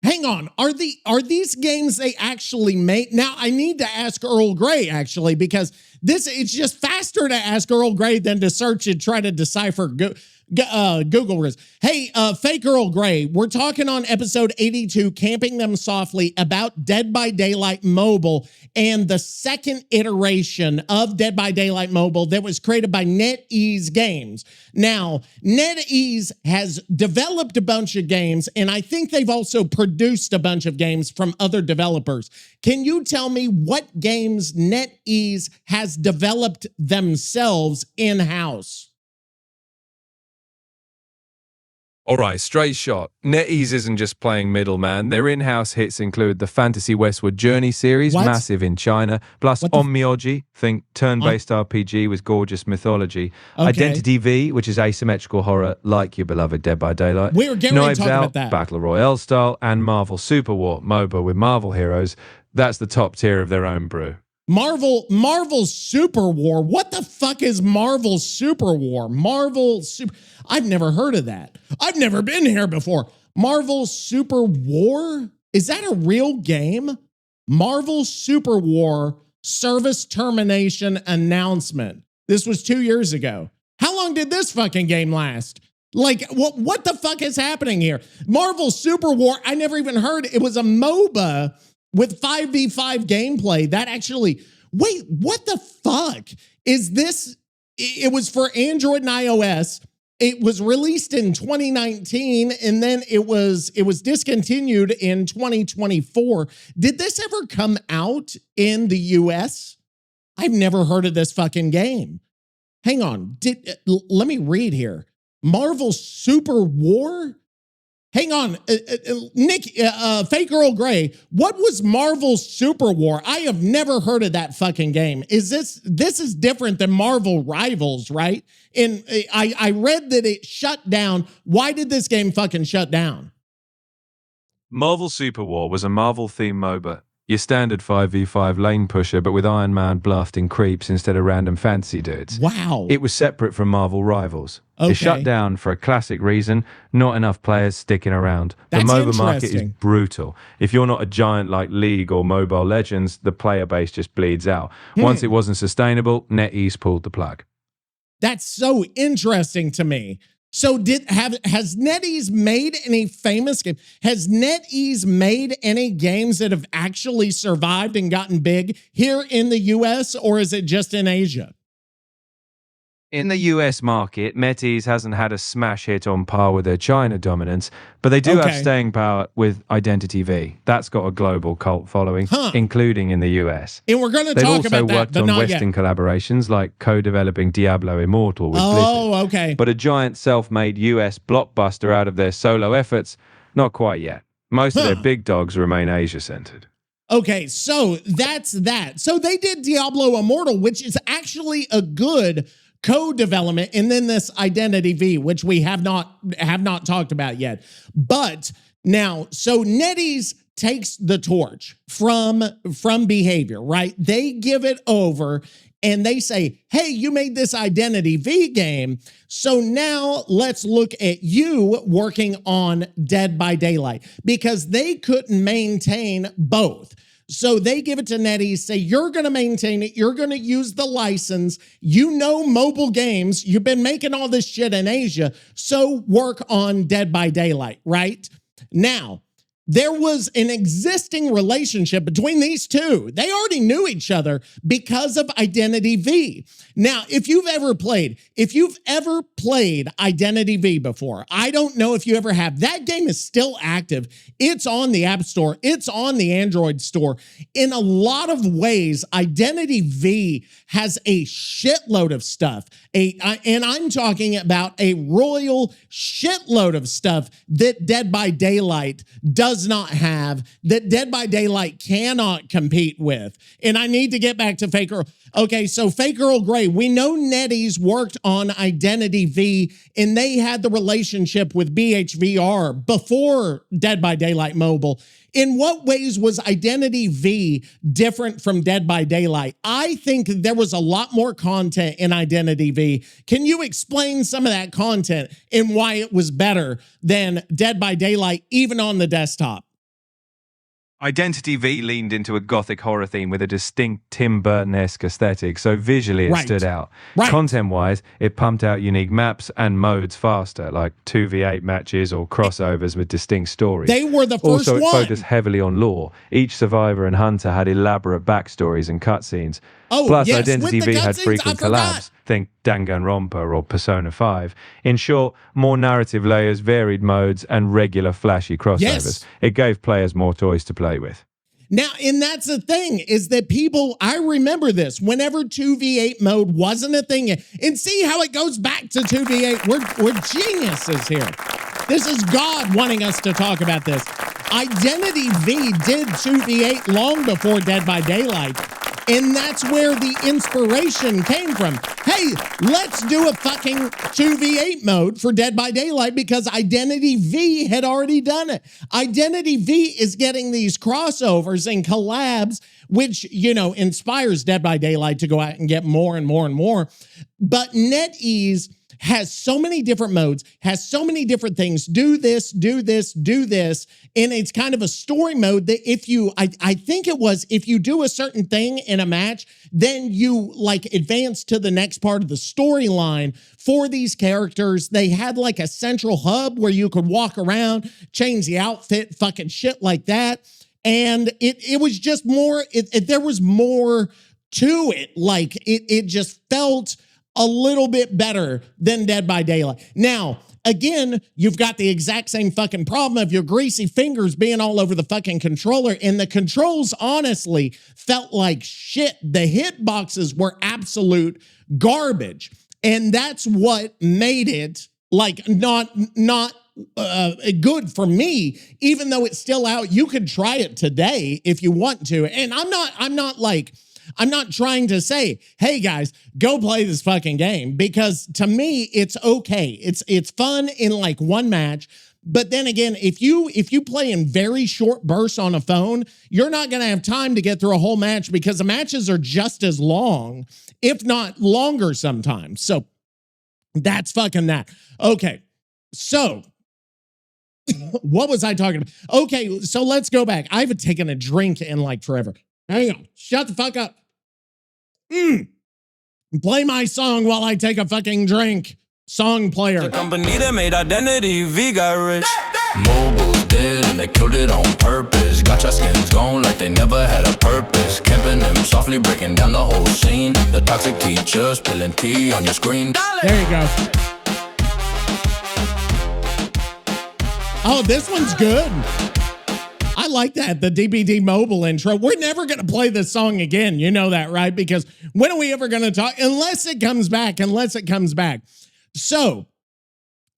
Hang on, are these games they actually made? Now, I need to ask Earl Grey, actually, because it's just faster to ask Earl Grey than to search and try to decipher Google risk. Hey, fake Earl Grey, we're talking on episode 82, Camping Them Softly, about Dead by Daylight Mobile and the second iteration of Dead by Daylight Mobile that was created by NetEase Games. Now, NetEase has developed a bunch of games, and I think they've also produced a bunch of games from other developers. Can you tell me what games NetEase has developed themselves in-house? All right, straight shot. NetEase isn't just playing middleman. Their in-house hits include the Fantasy Westward Journey series, massive in China, plus Onmyoji, think turn-based RPG with gorgeous mythology, Identity V, which is asymmetrical horror like your beloved Dead by Daylight, we were getting ready to talk about that. Battle Royale style, and Marvel Super War, MOBA with Marvel heroes. That's the top tier of their own brew. Marvel Super War. What the fuck is Marvel Super War? I've never heard of that. I've never been here before. Marvel Super War? Is that a real game? Marvel Super War service termination announcement. This was 2 years ago. How long did this fucking game last? Like, what the fuck is happening here? Marvel Super War, I never even heard. It was a MOBA with 5v5 gameplay. That actually, wait, what the fuck is this? It was for Android and iOS. It was released in 2019, and then it was discontinued in 2024. Did this ever come out in the US? I've never heard of this fucking game. Hang on, let me read here. Marvel Super War? Hang on, Nick, fake Earl Grey, what was Marvel Super War? I have never heard of that fucking game. This is different than Marvel Rivals, right? And I read that it shut down. Why did this game fucking shut down? Marvel Super War was a Marvel-themed MOBA. Your standard 5v5 lane pusher, but with Iron Man blasting creeps instead of random fantasy dudes. Wow. It was separate from Marvel Rivals. Okay. It shut down for a classic reason, not enough players sticking around. That's the MOBA market is interesting. brutal. If you're not a giant like League or Mobile Legends, the player base just bleeds out. Once it wasn't sustainable, NetEase pulled the plug. That's so interesting to me. So has NetEase made any famous games? Has NetEase made any games that have actually survived and gotten big here in the US, or is it just in Asia? In the US market, NetEase hasn't had a smash hit on par with their China dominance, but they do have staying power with Identity V. That's got a global cult following, including in the US. And we're going to talk about that, but not yet. They've also worked on Western collaborations like co-developing Diablo Immortal with Blizzard. Oh, okay. But a giant self-made US blockbuster out of their solo efforts, not quite yet. Most of their big dogs remain Asia-centered. Okay, so that's that. So they did Diablo Immortal, which is actually a good co-development, and then this Identity V, which we have not talked about yet. But now, so NetEase takes the torch from Behavior, right? They give it over and they say, hey, you made this Identity V game, so now let's look at you working on Dead by Daylight, because they couldn't maintain both. So they give it to NetEase, say, you're going to maintain it. You're going to use the license. You know mobile games. You've been making all this shit in Asia. So work on Dead by Daylight, right? Now, there was an existing relationship between these two. They already knew each other because of Identity V. Now, if you've ever played Identity V before, I don't know if you ever have. That game is still active. It's on the App Store. It's on the Android store. In a lot of ways, Identity V has a shitload of stuff. And I'm talking about a royal shitload of stuff that Dead by Daylight does not have, that Dead by Daylight cannot compete with. And I need to get back to Fake Earl. Okay, so Fake Earl Grey, we know NetEase worked on Identity V, and they had the relationship with BHVR before Dead by Daylight Mobile. In what ways was Identity V different from Dead by Daylight? I think there was a lot more content in Identity V. Can you explain some of that content and why it was better than Dead by Daylight, even on the desktop? Identity V leaned into a gothic horror theme with a distinct Tim Burton-esque aesthetic, so visually it stood out. Content-wise, it pumped out unique maps and modes faster, like 2v8 matches or crossovers with distinct stories. They were the first one. Also, it focused heavily on lore. Each survivor and hunter had elaborate backstories and cutscenes. Plus, Identity V had frequent collabs. Think Danganronpa or Persona 5. In short, more narrative layers, varied modes, and regular flashy crossovers. It gave players more toys to play with. Now, and that's the thing, is that people, I remember this, whenever 2v8 mode wasn't a thing, and see how it goes back to 2v8. We're geniuses here. This is God wanting us to talk about this. Identity V did 2v8 long before Dead by Daylight. And that's where the inspiration came from. Hey, let's do a fucking 2v8 mode for Dead by Daylight because Identity V had already done it. Identity V is getting these crossovers and collabs, which, you know, inspires Dead by Daylight to go out and get more and more and more. But NetEase has so many different modes, has so many different things. Do this, do this, do this. And it's kind of a story mode that if you, I think it was, if you do a certain thing in a match, then you like advance to the next part of the storyline for these characters. They had like a central hub where you could walk around, change the outfit, fucking shit like that. And it was just more, there was more to it. Like it just felt a little bit better than Dead by Daylight. Now, again, you've got the exact same fucking problem of your greasy fingers being all over the fucking controller, and the controls honestly felt like shit. The hitboxes were absolute garbage, and that's what made it like not good for me, even though it's still out. You could try it today if you want to, and I'm not trying to say, hey guys, go play this fucking game, because to me, it's okay. It's fun in like one match. But then again, if you play in very short bursts on a phone, you're not going to have time to get through a whole match because the matches are just as long, if not longer sometimes. So that's fucking that. Okay. So what was I talking about? Okay. So let's go back. I haven't taken a drink in like forever. Hang on. Shut the fuck up. Play my song while I take a fucking drink. Song player. The company that made Identity V got rich. Mobile's dead and they killed it on purpose. Got your skins gone like they never had a purpose. Camping them softly, breaking down the whole scene. The toxic teacher spilling tea on your screen. There you go. Oh, this one's good. I like that, the DBD mobile intro. We're never going to play this song again. You know that, right? Because when are we ever going to talk? Unless it comes back. So,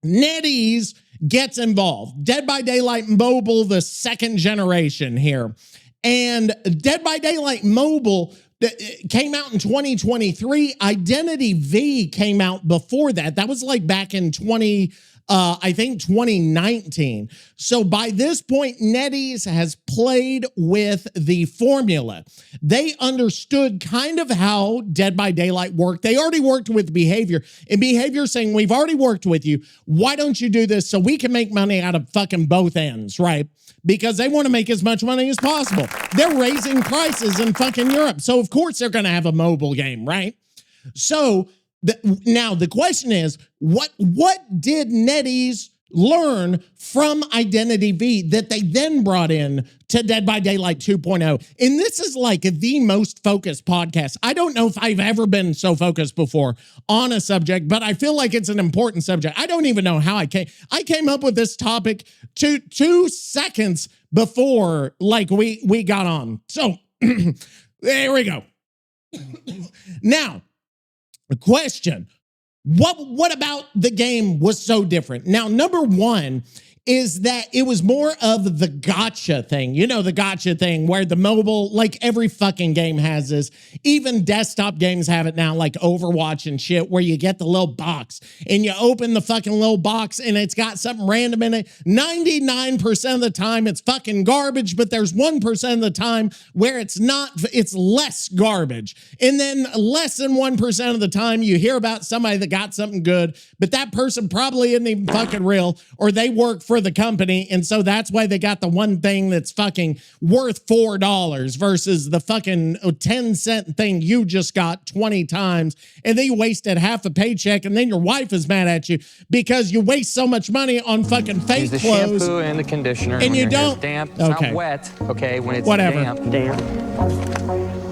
NetEase gets involved. Dead by Daylight Mobile, the second generation here. And Dead by Daylight Mobile came out in 2023. Identity V came out before that. That was like back in 2019. So by this point, NetEase has played with the formula. They understood kind of how Dead by Daylight worked. They already worked with Behavior, and Behavior saying, we've already worked with you. Why don't you do this so we can make money out of fucking both ends, right? Because they want to make as much money as possible. They're raising prices in fucking Europe. So of course they're going to have a mobile game, right? So now the question is, what did NetEase learn from Identity V that they then brought in to Dead by Daylight 2.0. And this is like the most focused podcast. I don't know if I've ever been so focused before on a subject, but I feel like it's an important subject. I don't even know how I came up with this topic 2 seconds before like we got on. So there we go. Now, a question. What about the game was so different? Now, number one is that it was more of the gotcha thing. You know, the gotcha thing where the mobile, like every fucking game has this. Even desktop games have it now, like Overwatch and shit, where you get the little box and you open the fucking little box and it's got something random in it. 99% of the time it's fucking garbage, but there's 1% of the time where it's not, it's less garbage. And then less than 1% of the time you hear about somebody that got something good, but that person probably isn't even fucking real, or they work for the company, and so that's why they got the one thing that's fucking worth $4 versus the fucking 10-cent thing you just got 20 times, and then you wasted half a paycheck, and then your wife is mad at you because you waste so much money on fucking fake Use the clothes. shampoo and the conditioner, and you don't. Damp, it's okay. not wet. Okay, when it's whatever. Damp.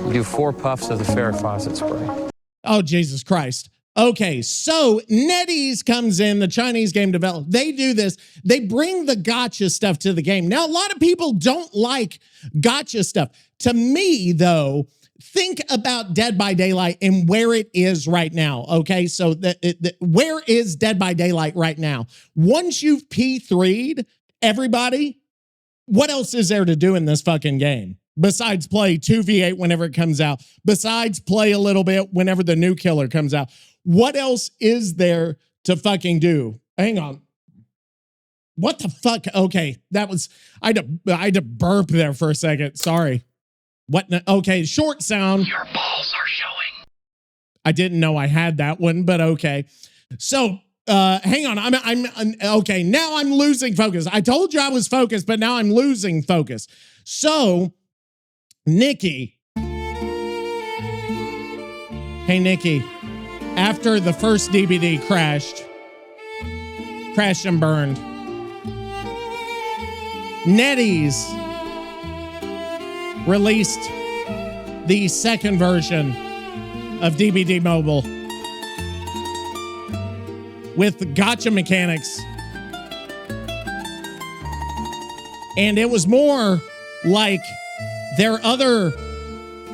You do 4 puffs of the Farrah Fawcett spray. Oh, Jesus Christ. Okay, so NetEase comes in, the Chinese game developer. They do this. They bring the gotcha stuff to the game. Now, a lot of people don't like gotcha stuff. To me, though, think about Dead by Daylight and where it is right now, okay? So where is Dead by Daylight right now? Once you've P3'd everybody, what else is there to do in this fucking game? Besides play 2v8 whenever it comes out, besides play a little bit whenever the new killer comes out. What else is there to fucking do? Hang on. What the fuck? Okay, that was, I had to burp there for a second. Sorry. What? Okay, short sound. Your balls are showing. I didn't know I had that one, but okay. So, hang on. I'm okay. Now I'm losing focus. I told you I was focused, but now I'm losing focus. So, Nicky. Hey, Nicky. After the first DBD crashed and burned, NetEase released the second version of DBD Mobile with gotcha mechanics. And it was more like their other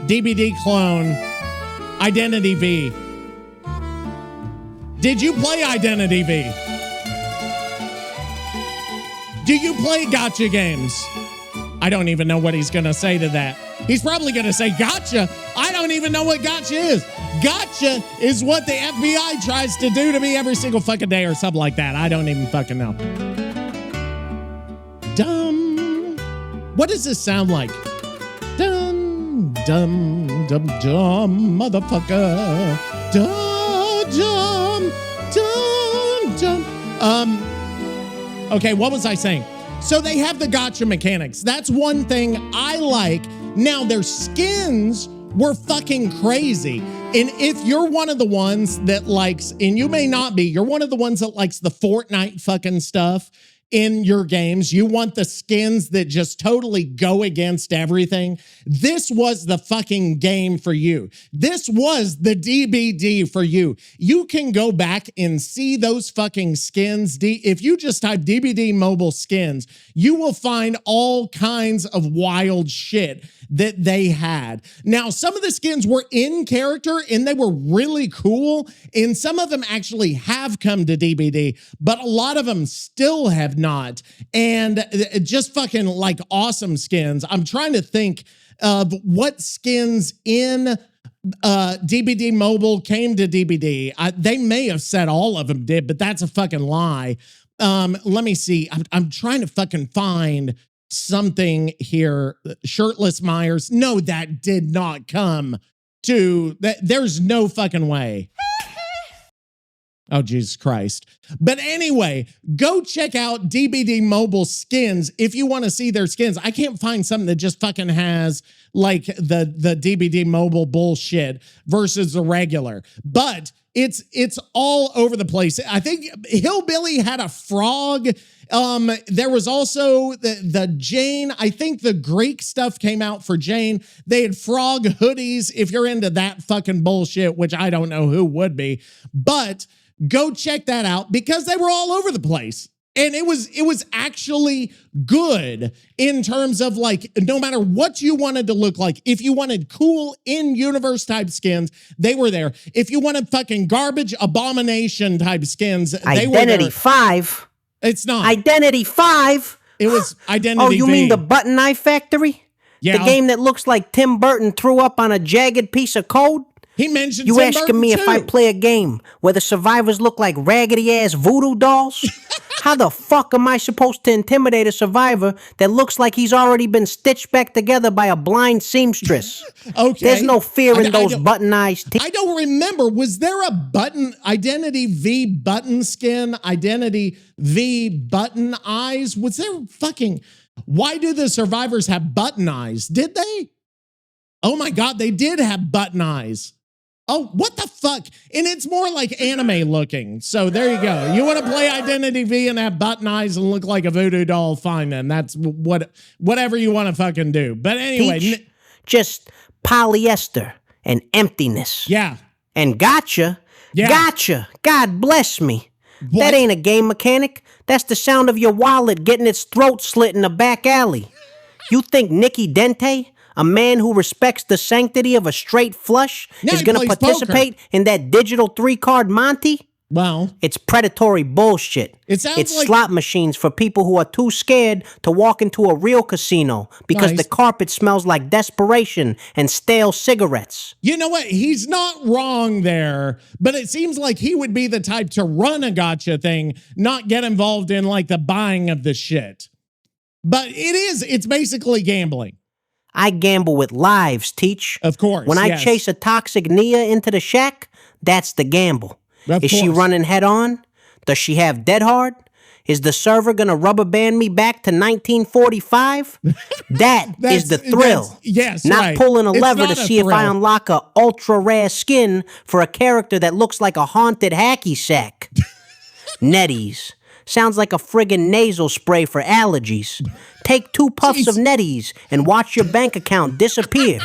DBD clone, Identity V. Did you play Identity V? Do you play gotcha games? I don't even know what he's going to say to that. He's probably going to say gotcha. I don't even know what gotcha is. Gotcha is what the FBI tries to do to me every single fucking day or something like that. I don't even fucking know. Dumb. What does this sound like? Dumb, dumb, dumb, dumb, motherfucker. Dumb, dumb, dumb, dumb. Okay, what was I saying? So they have the gotcha mechanics. That's one thing I like. Now, their skins were fucking crazy. And if you're one of the ones that likes, and you may not be, you're one of the ones that likes the Fortnite fucking stuff in your games, you want the skins that just totally go against everything, this was the fucking game for you. This was the DBD for you. You can go back and see those fucking skins. If you just type DBD mobile skins, you will find all kinds of wild shit that they had. Now, some of the skins were in character and they were really cool, and some of them actually have come to DBD, but a lot of them still have not. And just fucking like awesome skins. I'm trying to think of what skins in DBD Mobile came to DBD. They may have said all of them did, but that's a fucking lie. Let me see. I'm trying to fucking find something here. Shirtless Myers. No, that did not come to that. There's no fucking way. Oh, Jesus Christ. But anyway, go check out DBD Mobile skins if you want to see their skins. I can't find something that just fucking has like the DBD Mobile bullshit versus the regular. But it's all over the place. I think Hillbilly had a frog. There was also the Jane. I think the Greek stuff came out for Jane. They had frog hoodies. If you're into that fucking bullshit, which I don't know who would be, but go check that out because they were all over the place. And it was actually good in terms of like, no matter what you wanted to look like, if you wanted cool in-universe type skins, they were there. If you wanted fucking garbage abomination type skins, they were there. Identity 5. It's not. Identity 5? It was Identity Oh, you V. mean the Button Eye Factory? Yeah. The game that looks like Tim Burton threw up on a jagged piece of code? He mentioned You Tim asking Burton me too. if I play a game where the survivors look like raggedy-ass voodoo dolls? How the fuck am I supposed to intimidate a survivor that looks like he's already been stitched back together by a blind seamstress? Okay. There's no fear in those don't- button eyes. I don't remember. Was there a button Identity V button skin? Identity V button eyes? Was there fucking... Why do the survivors have button eyes? Did they? Oh my God, they did have button eyes. Oh, what the fuck? And it's more like anime looking. So there you go. You want to play Identity V and have button eyes and look like a voodoo doll? Fine then. That's whatever you want to fucking do. But anyway. Peach, just polyester and emptiness. Yeah. And gotcha. Yeah. Gotcha. God bless me. What? That ain't a game mechanic. That's the sound of your wallet getting its throat slit in a back alley. You think Nicky Dente, a man who respects the sanctity of a straight flush, Yeah, is he going to plays participate in that digital 3-card Monty? Well, It's predatory bullshit. It sounds it's like- slot machines for people who are too scared to walk into a real casino because Nice. the carpet smells like desperation and stale cigarettes. you know what? He's not wrong there, but it seems like he would be the type to run a gotcha thing, not get involved in like the buying of the shit. But it's basically gambling. I gamble with lives, Teach. Of course. When I yes. chase a toxic Nia into the shack, that's the gamble. Of Is she course. running head on? Does she have dead hard? Is the server gonna rubber band me back to 1945? That is the thrill. Yes, Not right. pulling a It's lever not to a see if I thrill. unlock a ultra rare skin for a character that looks like a haunted hacky sack. Netties. Sounds like a friggin' nasal spray for allergies. Take 2 puffs of Netties and watch your bank account disappear.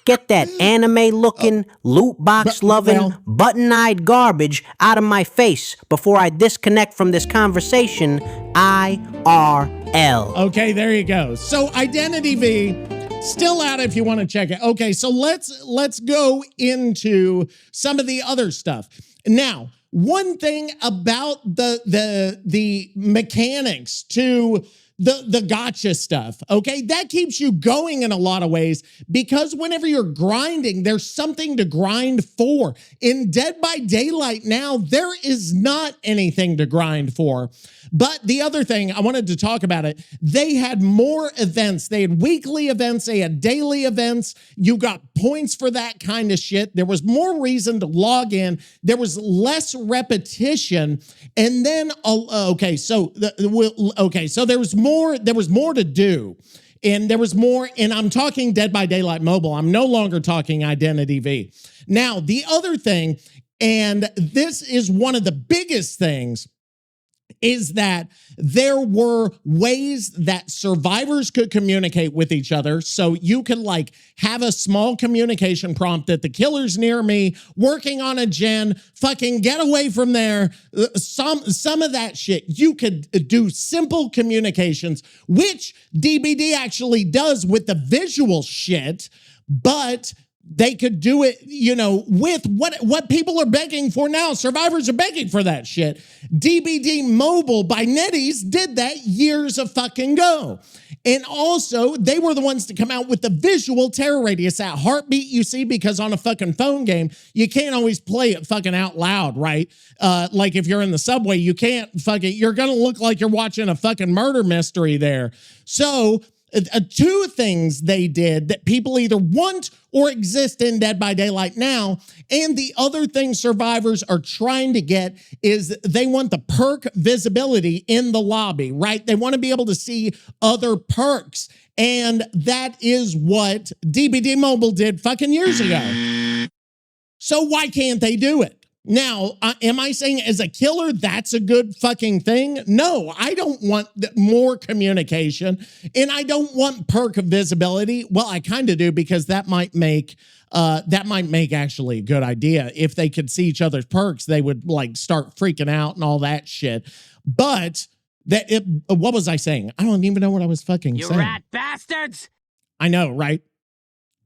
Get that anime-looking, loot box-loving, well- button-eyed garbage out of my face before I disconnect from this conversation, IRL. Okay, there you go. So Identity V, still out if you want to check it. Okay, so let's go into some of the other stuff. Now, one thing about the mechanics to the gotcha stuff, okay, that keeps you going in a lot of ways because whenever you're grinding, there's something to grind for. In Dead by Daylight now, there is not anything to grind for. But the other thing, I wanted to talk about it, they had more events. They had weekly events, they had daily events. You got points for that kind of shit. There was more reason to log in. There was less repetition. And then, so there was more to do. And there was more, and I'm talking Dead by Daylight Mobile. I'm no longer talking Identity V. Now, the other thing, and this is one of the biggest things, is that there were ways that survivors could communicate with each other. So you could like have a small communication prompt that the killer's near me, working on a gen, fucking get away from there. Some of that shit. You could do simple communications, which DBD actually does with the visual shit, but they could do it, with what people are begging for now. Survivors are begging for that shit. DBD Mobile by Netties did that years of fucking go. And also, they were the ones to come out with the visual terror radius, that heartbeat you see, because on a fucking phone game, you can't always play it fucking out loud, right? Like if you're in the subway, you can't you're gonna look like you're watching a fucking murder mystery there. So two things they did that people either want or exist in Dead by Daylight now. And the other thing survivors are trying to get is they want the perk visibility in the lobby, right? They want to be able to see other perks. And that is what DBD Mobile did fucking years ago. So why can't they do it? Now, am I saying as a killer, that's a good fucking thing? No, I don't want more communication and I don't want perk visibility. Well, I kind of do because that might make actually a good idea. If they could see each other's perks, they would like start freaking out and all that shit. But what was I saying? I don't even know what I was fucking saying. You rat bastards! I know, right?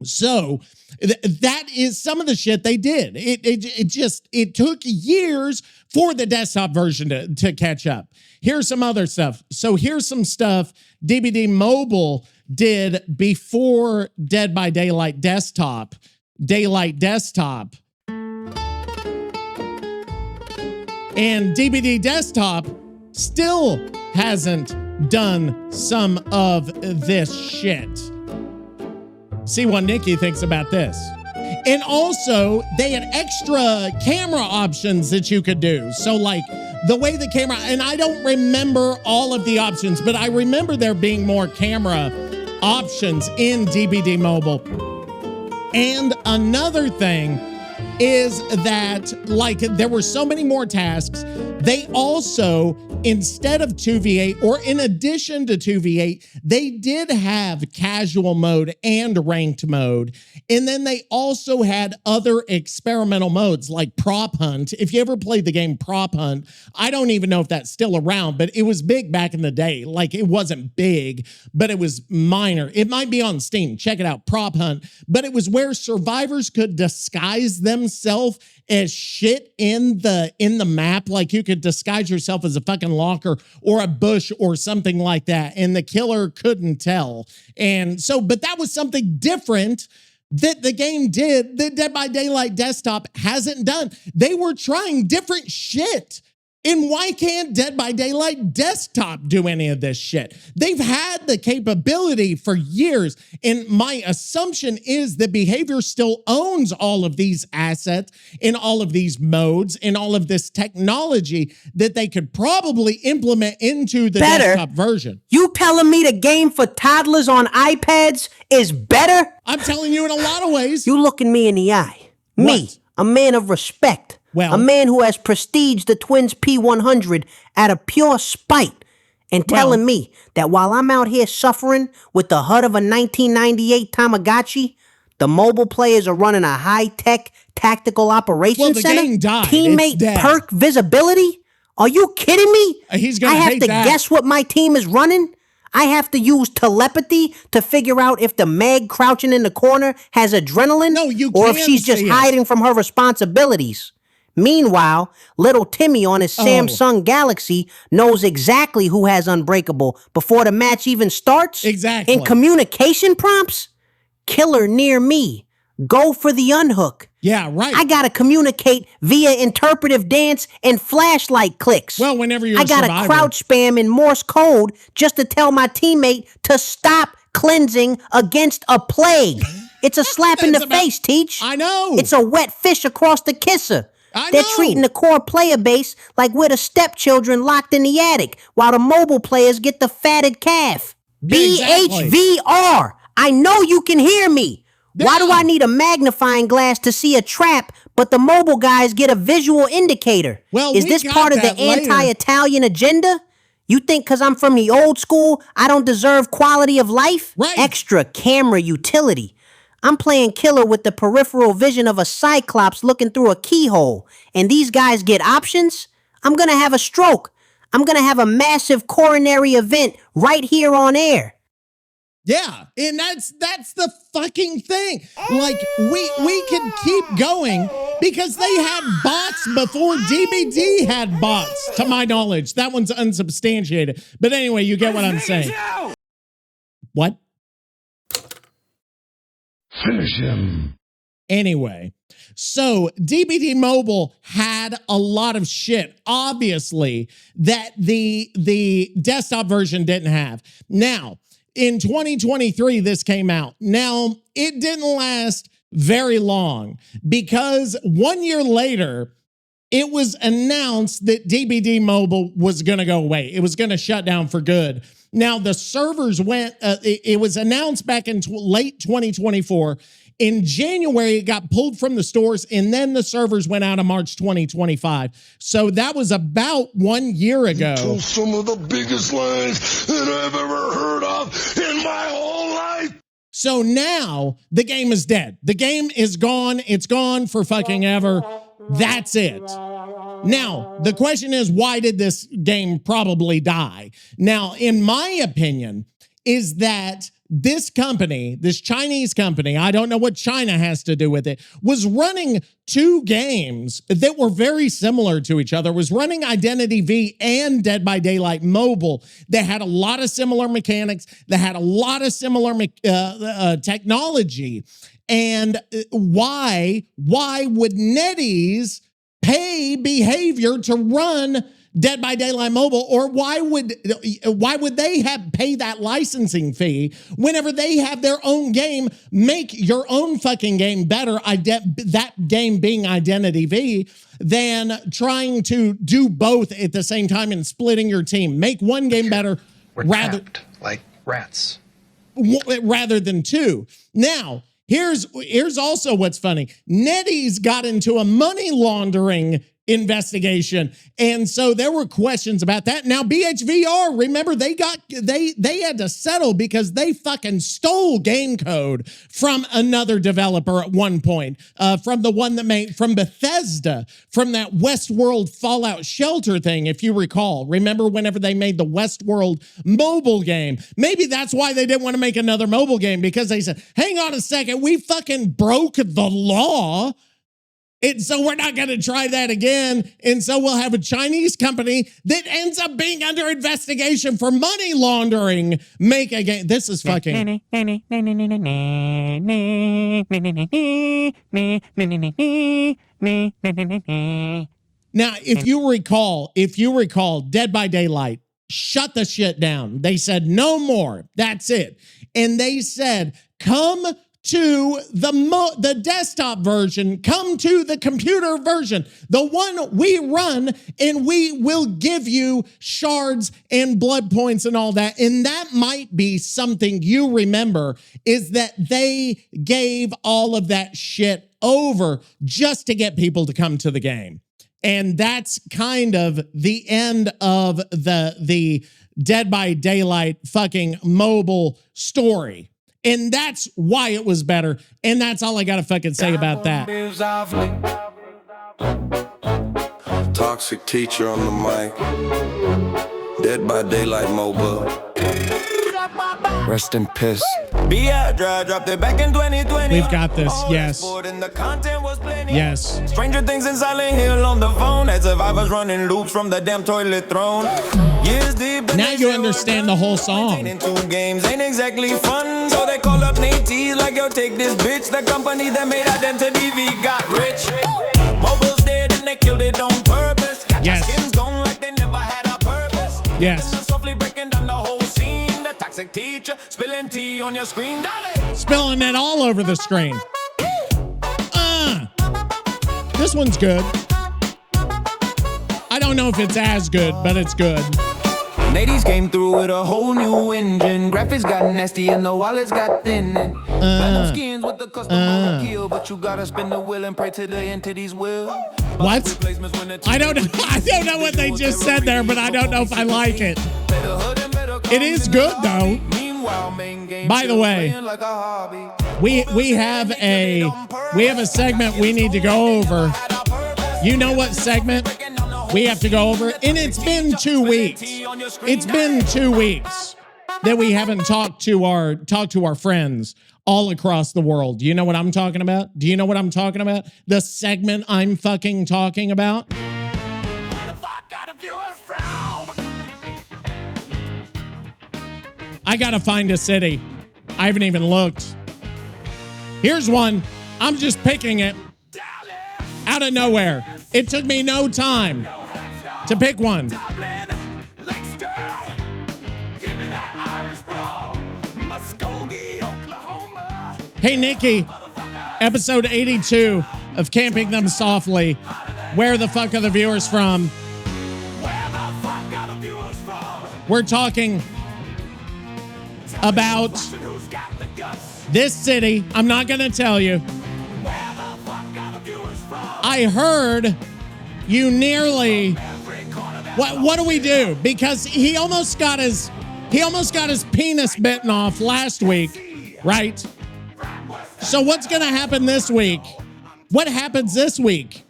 So that is some of the shit they did. It took years for the desktop version to catch up. Here's some other stuff. So here's some stuff DBD Mobile did before Dead by Daylight Desktop. And DBD Desktop still hasn't done some of this shit. See what Nicky thinks about this. And also, they had extra camera options that you could do. So like the way the camera, and I don't remember all of the options, but I remember there being more camera options in DBD Mobile. And another thing is that like there were so many more tasks. They also, instead of 2v8 or in addition to 2v8, they did have casual mode and ranked mode. And then they also had other experimental modes like prop hunt. If you ever played the game Prop Hunt, I don't even know if that's still around, but it was big back in the day. Like it wasn't big, but it was minor. It might be on Steam. Check it out, Prop Hunt. But it was where survivors could disguise themselves as shit in the map. Like you could disguise yourself as a fucking locker or a bush or something like that, and the killer couldn't tell. And so, but that was something different that the game did that Dead by Daylight Desktop hasn't done. They were trying different shit. And why can't Dead by Daylight Desktop do any of this shit? They've had the capability for years. And my assumption is that Behavior still owns all of these assets and all of these modes and all of this technology that they could probably implement into the desktop version. You telling me the game for toddlers on iPads is better? I'm telling you in a lot of ways. You looking me in the eye. Me, a man of respect. Well, a man who has prestiged the Twins P100 out of pure spite and telling me that while I'm out here suffering with the HUD of a 1998 Tamagotchi, the mobile players are running a high-tech tactical operations center? Game died. Teammate perk visibility? Are you kidding me? I have to guess what my team is running? I have to use telepathy to figure out if the Meg crouching in the corner has adrenaline or if she's just hiding from her responsibilities. Meanwhile, little Timmy on his Samsung Galaxy knows exactly who has Unbreakable before the match even starts. Exactly. In communication prompts, killer near me, go for the unhook. Yeah, right. I gotta communicate via interpretive dance and flashlight clicks. Well, whenever you're I gotta crouch spam in Morse code just to tell my teammate to stop cleansing against a plague. It's a slap in the face, Teach. I know. It's a wet fish across the kisser. They're treating the core player base like we're the stepchildren locked in the attic, while the mobile players get the fatted calf. BHVR. I know you can hear me. Why do I need a magnifying glass to see a trap, but the mobile guys get a visual indicator? Well, is this part of the anti-Italian agenda? You think because I'm from the old school, I don't deserve quality of life? Right. Extra camera utility. I'm playing killer with the peripheral vision of a cyclops looking through a keyhole, and these guys get options? I'm gonna have a stroke. I'm gonna have a massive coronary event right here on air. Yeah, and that's the fucking thing. Like, we can keep going because they had bots before DBD had bots, to my knowledge. That one's unsubstantiated. But anyway, you get what I'm saying. What? Finish him. Anyway, so DBD Mobile had a lot of shit, obviously, that the desktop version didn't have. Now, In 2023, this came out. Now, it didn't last very long because 1 year later, it was announced that DBD Mobile was going to go away. It was going to shut down for good. Now, the servers went, it was announced back in late 2024. In January, it got pulled from the stores, and then the servers went out in March 2025. So that was about 1 year ago. You told some of the biggest lies that I've ever heard of in my whole life. So now the game is dead. The game is gone. It's gone for fucking ever. That's it. Now, the question is, why did this game probably die? Now, in my opinion, is that this company, this Chinese company, I don't know what China has to do with it, was running two games that were very similar to each other, was running Identity V and Dead by Daylight Mobile that had a lot of similar mechanics, that had a lot of similar technology. And why would NetEase pay behavior to run Dead by Daylight Mobile, or why would they pay that licensing fee whenever they have their own game? Make your own fucking game better, that game being Identity V, than trying to do both at the same time and splitting your team. Make one game better Trapped like rats. rather than two. Now, here's also what's funny. NetEase got into a money laundering investigation, and so there were questions about that. Now, BHVR, remember, they had to settle because they fucking stole game code from another developer at one point, from the one that made, from Bethesda, from that Westworld Fallout Shelter thing, if you recall. Remember whenever they made the Westworld mobile game? Maybe that's why they didn't want to make another mobile game, because they said, hang on a second, we fucking broke the law. And so we're not going to try that again. And so we'll have a Chinese company that ends up being under investigation for money laundering make a game. This is fucking... Now, if you recall, Dead by Daylight shut the shit down. They said, no more. That's it. And they said, come to the desktop version, come to the computer version, the one we run, and we will give you shards and blood points and all that. And that might be something you remember, is that they gave all of that shit over just to get people to come to the game. And that's kind of the end of the Dead by Daylight fucking mobile story. And that's why it was better. And that's all I got to fucking say about that. Toxic teacher on the mic. Dead by Daylight Mobile. Rest in piss. BHVR dropped it back in 2020. We've got this, yes. Yes. Stranger Things in Silent Hill on the phone. As survivors running loops from the damn toilet throne. Years deep. Now you understand the whole song. Into games ain't exactly fun. So they call up Nicky like, yo, take this bitch. The company that made Identity V got rich. Mobile's dead and they killed it on purpose. Got yes. skins gone like they never had a purpose. Yes. Softly breaking down the whole scene. The toxic teacher spilling tea on your screen. Spilling it all over the screen. This one's good. I don't know if it's as good, but it's good. Ladies came through with a whole new engine. Graphics got nasty and the wallets got thin. Platinum skins with the custom kill, but you gotta spin the wheel and pray to the entity's will. What? I don't know what they just said there, but I don't know if I like it. It is good though. By the way, we have a segment we need to go over. You know what segment we have to go over? And it's been 2 weeks. It's been 2 weeks that we haven't talked to our friends all across the world. Do you know what I'm talking about? Do you know what I'm talking about? The segment I'm fucking talking about? I gotta find a city. I haven't even looked. Here's one. I'm just picking it out of nowhere. It took me no time to pick one. Hey, Nicky, episode 82 of Camping Them Softly. Where the fuck are the viewers from? We're talking about this city. I'm not going to tell you. I heard you nearly... What do we do? Because he almost got his penis bitten off last week, right? So what's going to happen this week? What happens this week?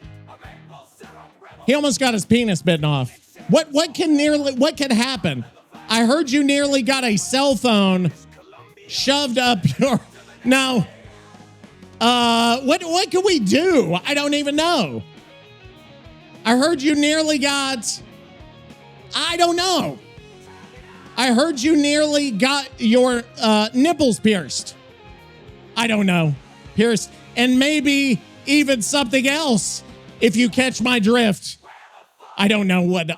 He almost got his penis bitten off. What can happen? I heard you nearly got a cell phone shoved up your... No. What can we do? I don't even know. I heard you nearly got... I don't know. I heard you nearly got your nipples pierced. I don't know. Pierced. And maybe even something else, if you catch my drift. I don't know what...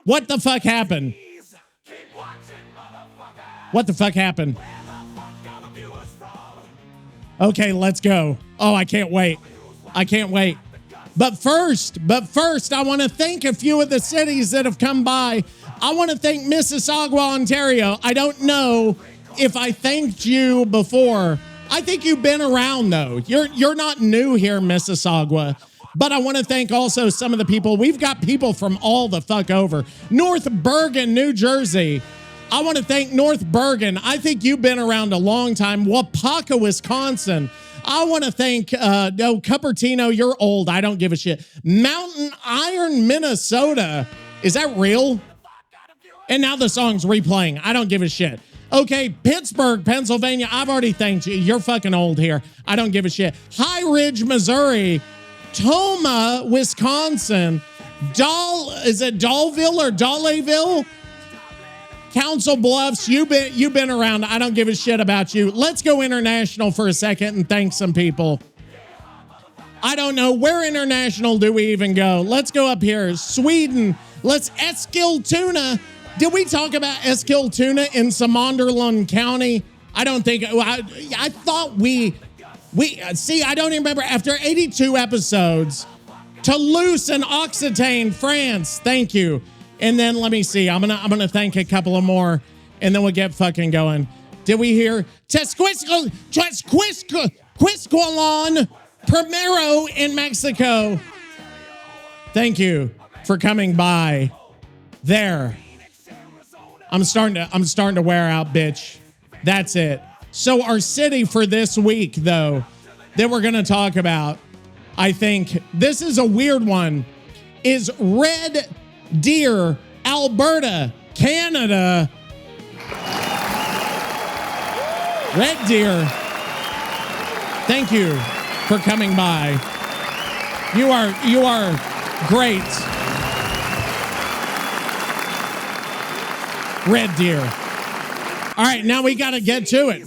What the fuck happened? What the fuck happened? Okay, let's go. Oh, I can't wait. I can't wait. But first, I want to thank a few of the cities that have come by. I want to thank Mississauga, Ontario. I don't know if I thanked you before. I think you've been around, though. You're not new here, Mississauga. But I want to thank also some of the people. We've got people from all the fuck over. North Bergen, New Jersey. I want to thank North Bergen. I think you've been around a long time. Wapaka, Wisconsin. I want to thank, Cupertino, you're old. I don't give a shit. Mountain Iron, Minnesota. Is that real? And now the song's replaying. I don't give a shit. Okay, Pittsburgh, Pennsylvania. I've already thanked you. You're fucking old here. I don't give a shit. High Ridge, Missouri. Toma, Wisconsin. Is it Dollville or Dollyville? Council Bluffs, you've been around. I don't give a shit about you. Let's go international for a second and thank some people. I don't know. Where international do we even go? Let's go up here. Sweden. Let's Eskilstuna. Did we talk about Eskilstuna in Samonderland County? I don't think. I thought we see, I don't even remember. After 82 episodes, Toulouse and Occitane, France. Thank you. And then let me see. I'm gonna thank a couple of more, and then we'll get fucking going. Did we hear Tesquiscolan, Primero in Mexico? Thank you for coming by. There. I'm starting to wear out, bitch. That's it. So our city for this week, though, that we're gonna talk about, I think this is a weird one, is Red Deer, Alberta, Canada. Red Deer, thank you for coming by. You are great. Red Deer. All right, now we got to get to it.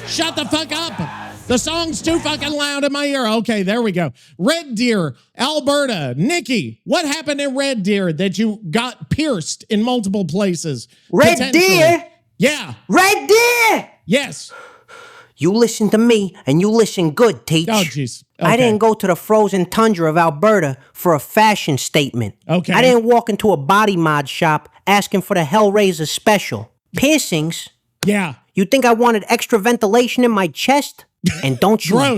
Shut the fuck up. The song's too fucking loud in my ear. Okay, there we go. Red Deer, Alberta. Nicky, what happened in Red Deer that you got pierced in multiple places? Red Deer? Yeah. Red Deer? Yes. You listen to me, and you listen good, Teach. Oh, jeez. Okay. I didn't go to the frozen tundra of Alberta for a fashion statement. Okay. I didn't walk into a body mod shop asking for the Hellraiser special. Piercings? Yeah. You think I wanted extra ventilation in my chest? And don't you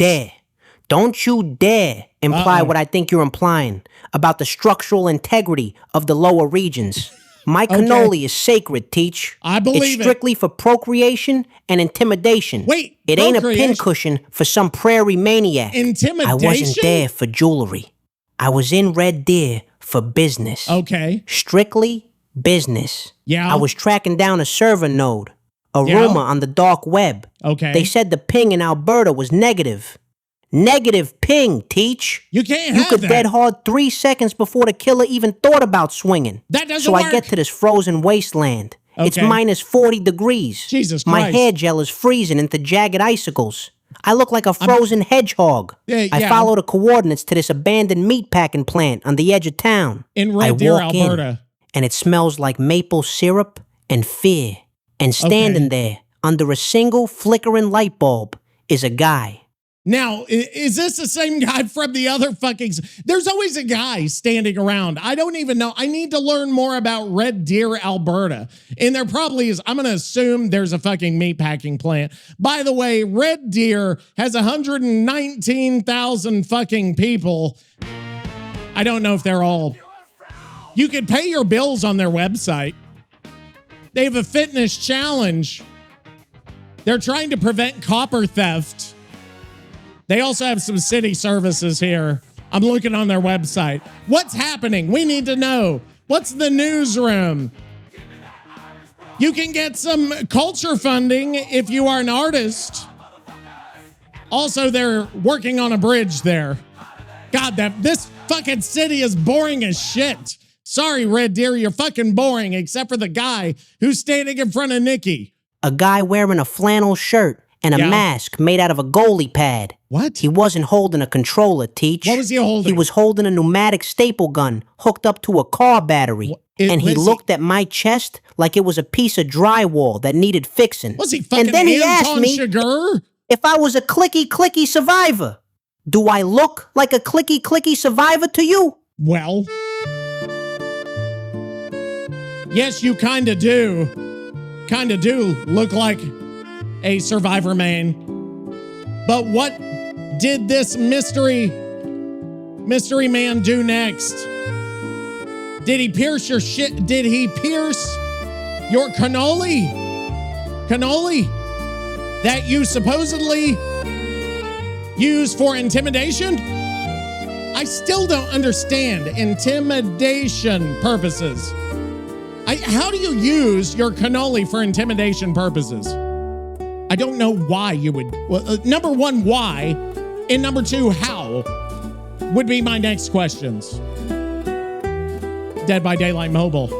dare imply what I think you're implying about the structural integrity of the lower regions. My cannoli is sacred, Teach. I believe it's strictly for procreation and intimidation. Wait, it ain't a pincushion for some prairie maniac. Intimidation? I wasn't there for jewelry. I was in Red Deer for business. Okay. Strictly business. Yeah. I was tracking down a server node. A rumor on the dark web. Okay. They said the ping in Alberta was negative. Negative ping, Teach. You can't You have could that. dead hard 3 seconds before the killer even thought about swinging. That doesn't So work. I get to this frozen wasteland. It's Okay. minus 40 degrees. Jesus My Christ. hair gel is freezing into jagged icicles. I look like a frozen hedgehog. I yeah. follow the coordinates to this abandoned meatpacking plant on the edge of town. In I Red Deer, walk in, Alberta. and it smells like maple syrup and fear. And standing there, under a single flickering light bulb, is a guy. Now, is this the same guy from the other fucking... There's always a guy standing around. I don't even know. I need to learn more about Red Deer, Alberta. And there probably is... I'm going to assume there's a fucking meatpacking plant. By the way, Red Deer has 119,000 fucking people. I don't know if they're all... You can pay your bills on their website. They have a fitness challenge. They're trying to prevent copper theft. They also have some city services here. I'm looking on their website. What's happening? We need to know. What's the newsroom? You can get some culture funding if you are an artist. Also, they're working on a bridge there. God, this fucking city is boring as shit. Sorry, Red Deer, you're fucking boring, except for the guy who's standing in front of Nicky. A guy wearing a flannel shirt and a mask made out of a goalie pad. What? He wasn't holding a controller, Teach. What was he holding? He was holding a pneumatic staple gun hooked up to a car battery. And he looked at my chest like it was a piece of drywall that needed fixing. Was he fucking And then he asked me Sugar? if I was a clicky survivor. Do I look like a clicky survivor to you? Well, yes, you kind of do. Kind of do look like a survivor man. But what did this mystery man do next? Did he pierce your shit? Did he pierce your cannoli? Cannoli that you supposedly use for intimidation? I still don't understand intimidation purposes. How do you use your cannoli for intimidation purposes? I don't know why you would. Well, number one, why? And number two, how? Would be my next questions. Dead by Daylight Mobile.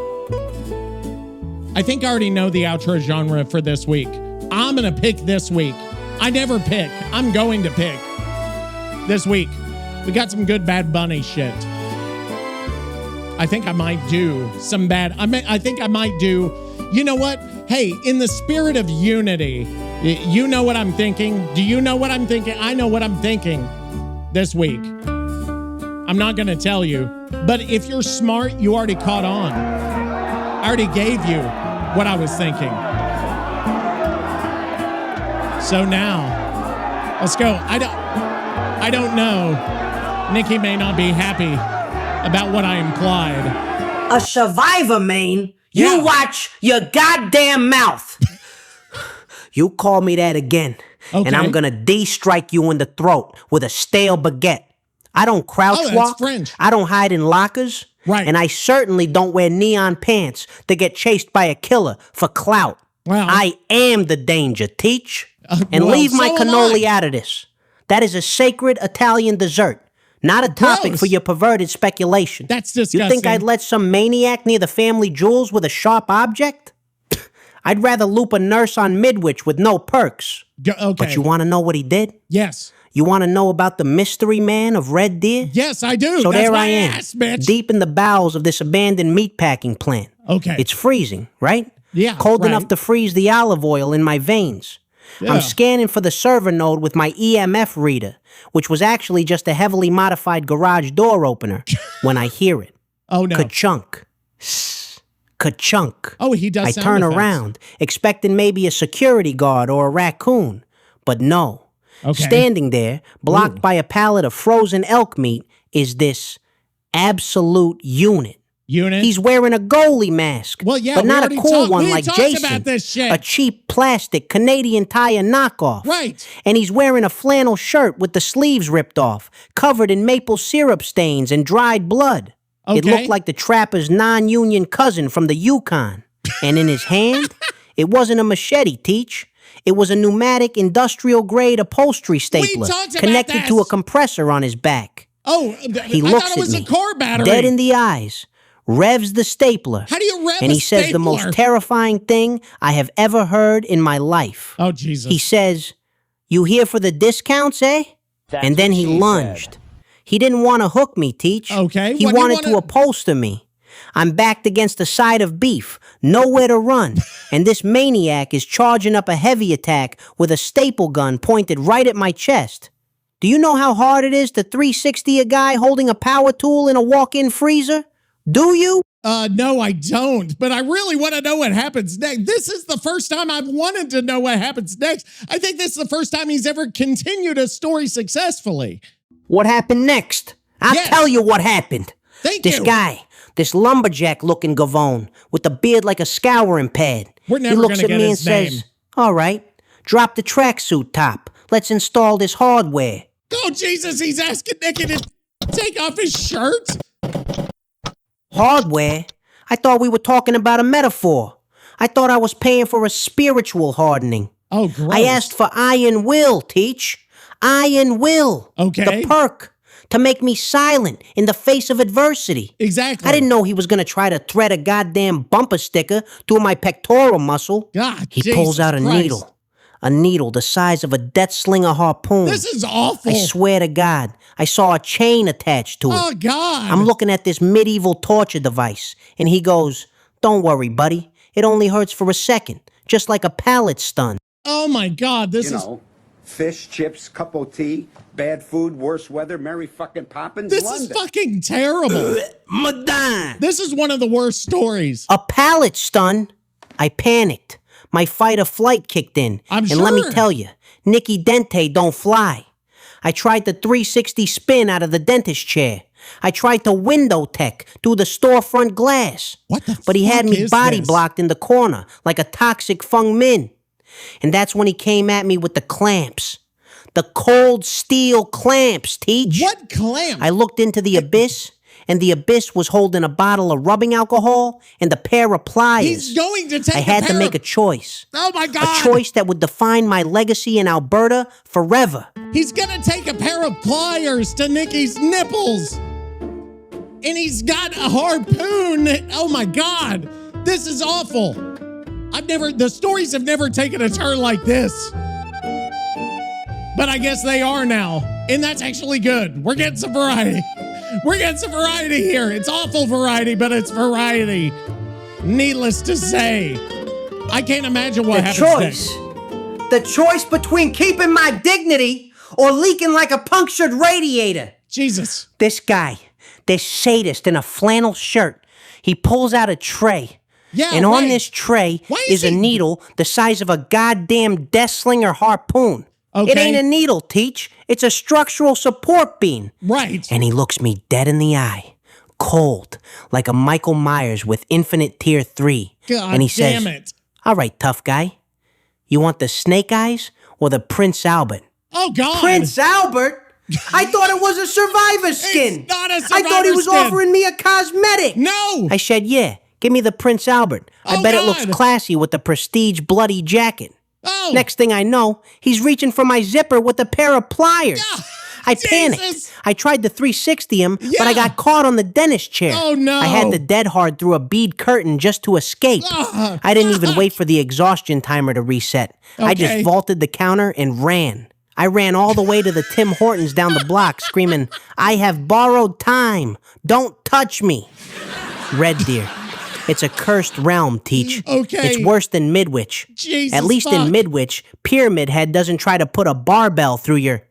I think I already know the outro genre for this week. I'm going to pick this week. I never pick. I'm going to pick this week. We got some good Bad Bunny shit. I think I might do some bad. I think I might do. You know what? Hey, in the spirit of unity, you know what I'm thinking? Do you know what I'm thinking? I know what I'm thinking this week. I'm not going to tell you. But if you're smart, you already caught on. I already gave you what I was thinking. So now, let's go. I don't know. Nicky may not be happy about what I implied. A survivor, man. You watch your goddamn mouth. You call me that again, and I'm gonna D-strike you in the throat with a stale baguette. I don't crouch walk. French. I don't hide in lockers. Right. And I certainly don't wear neon pants to get chased by a killer for clout. Wow. I am the danger, Teach. And leave my cannoli out of this. That is a sacred Italian dessert. Not a topic for your perverted speculation. That's disgusting. You think I'd let some maniac near the family jewels with a sharp object? I'd rather loop a nurse on Midwich with no perks. Okay. But you want to know what he did? Yes. You want to know about the mystery man of Red Deer? Yes, I do. So That's there my I am, ass, bitch. deep in the bowels of this abandoned meatpacking plant. Okay. It's freezing, right? Yeah, Cold right. enough to freeze the olive oil in my veins. Yeah. I'm scanning for the server node with my EMF reader, which was actually just a heavily modified garage door opener, when I hear it. Oh, no. Ka-chunk. Ka-chunk. Oh, he does I sound turn effects. around, expecting maybe a security guard or a raccoon, but no. Okay. Standing there, blocked by a pallet of frozen elk meat, is this absolute unit. He's wearing a goalie mask. Well, yeah, but we not a already cool talked- one we like talked Jason. about this shit. A cheap plastic Canadian Tire knockoff. Right. And he's wearing a flannel shirt with the sleeves ripped off, covered in maple syrup stains and dried blood. It Okay. looked like the trapper's non-union cousin from the Yukon. And in his hand, it wasn't a machete, Teach. It was a pneumatic industrial-grade upholstery stapler talked about connected to this. a compressor on his back. Oh, He I looks thought it was at a me, car battery. dead in the eyes, revs the stapler. How do you rev And a he says the stapler? most terrifying thing I have ever heard in my life. Oh, Jesus. He says, "You here for the discounts, eh?" And then he lunged. He didn't want to hook me, Teach. Okay, He what do you wanted wanna- to upholster me. I'm backed against a side of beef, nowhere to run, and this maniac is charging up a heavy attack with a staple gun pointed right at my chest. Do you know how hard it is to 360 a guy holding a power tool in a walk-in freezer? Do you? No, I don't, but I really want to know what happens next. This is the first time I've wanted to know what happens next. I think this is the first time he's ever continued a story successfully. What happened next? I'll tell you what happened. This guy, this lumberjack-looking gavone with a beard like a scouring pad. We're never he looks gonna at get me his and name. says, all right, drop the tracksuit top. Let's install this hardware. Oh, Jesus, he's asking Nicky to take off his shirt? Hardware? I thought we were talking about a metaphor. I thought I was paying for a spiritual hardening. Oh, gross. I asked for iron will, Teach. Iron will. Okay. The perk. To make me silent in the face of adversity. Exactly. I didn't know he was going to try to thread a goddamn bumper sticker through my pectoral muscle. God, he Jesus pulls out a Christ. needle. A needle the size of a death slinger harpoon. This is awful. I swear to God, I saw a chain attached to it. Oh, God. I'm looking at this medieval torture device, and he goes, don't worry, buddy. It only hurts for a second, just like a pallet stun. Oh, my God, this is... Fish, chips, cup of tea, bad food, worse weather, Merry fucking Poppins, This London. is fucking terrible. Madame. This is one of the worst stories. A pallet stun? I panicked. My fight or flight kicked in. I'm and sure. let me tell you, Nicky Dente don't fly. I tried the 360 spin out of the dentist chair. I tried to window tech through the storefront glass. What the But he had fuck me is body this? blocked in the corner like a toxic Fung Min. And that's when he came at me with the clamps. The cold steel clamps, Teach. What clamp? I looked into the abyss, and the abyss was holding a bottle of rubbing alcohol and a pair of pliers. He's going to take I had to make a choice. Oh, my God. A choice that would define my legacy in Alberta forever. He's gonna take a pair of pliers to Nicky's nipples. And he's got a harpoon. Oh, my God. This is awful. The stories have never taken a turn like this. But I guess they are now. And that's actually good. We're getting some variety. We're getting some variety here. It's awful variety, but it's variety. Needless to say, I can't imagine what happens next. The choice between keeping my dignity or leaking like a punctured radiator. Jesus. This guy, this sadist in a flannel shirt, he pulls out a tray. Yeah, and on right. this tray Why is a needle the size of a goddamn death slinger harpoon. Okay. It ain't a needle, Teach. It's a structural support beam. Right. And he looks me dead in the eye, cold, like a Michael Myers with Infinite Tier 3. God and he damn says, it. all right, tough guy. You want the Snake Eyes or the Prince Albert? Oh, God. Prince Albert? I thought it was a survivor skin. It's not a I survivor thought he was skin. offering me a cosmetic. No. I said, yeah, give me the Prince Albert. I Oh, bet it God. looks classy with the prestige bloody jacket. Oh. Next thing I know, he's reaching for my zipper with a pair of pliers. I panicked. Jesus. I tried to 360 him, but I Yeah. got caught on the dentist chair. Oh, no. I had the dead hard through a bead curtain just to escape. I didn't even wait for the exhaustion timer to reset. I just Okay. vaulted the counter and ran. I ran all the way to the Tim Hortons down the block screaming, I have borrowed time. Don't touch me. Red Deer. It's a cursed realm, Teach. Okay. It's worse than Midwich. Jesus At least fuck. in Midwich, Pyramid Head doesn't try to put a barbell through your...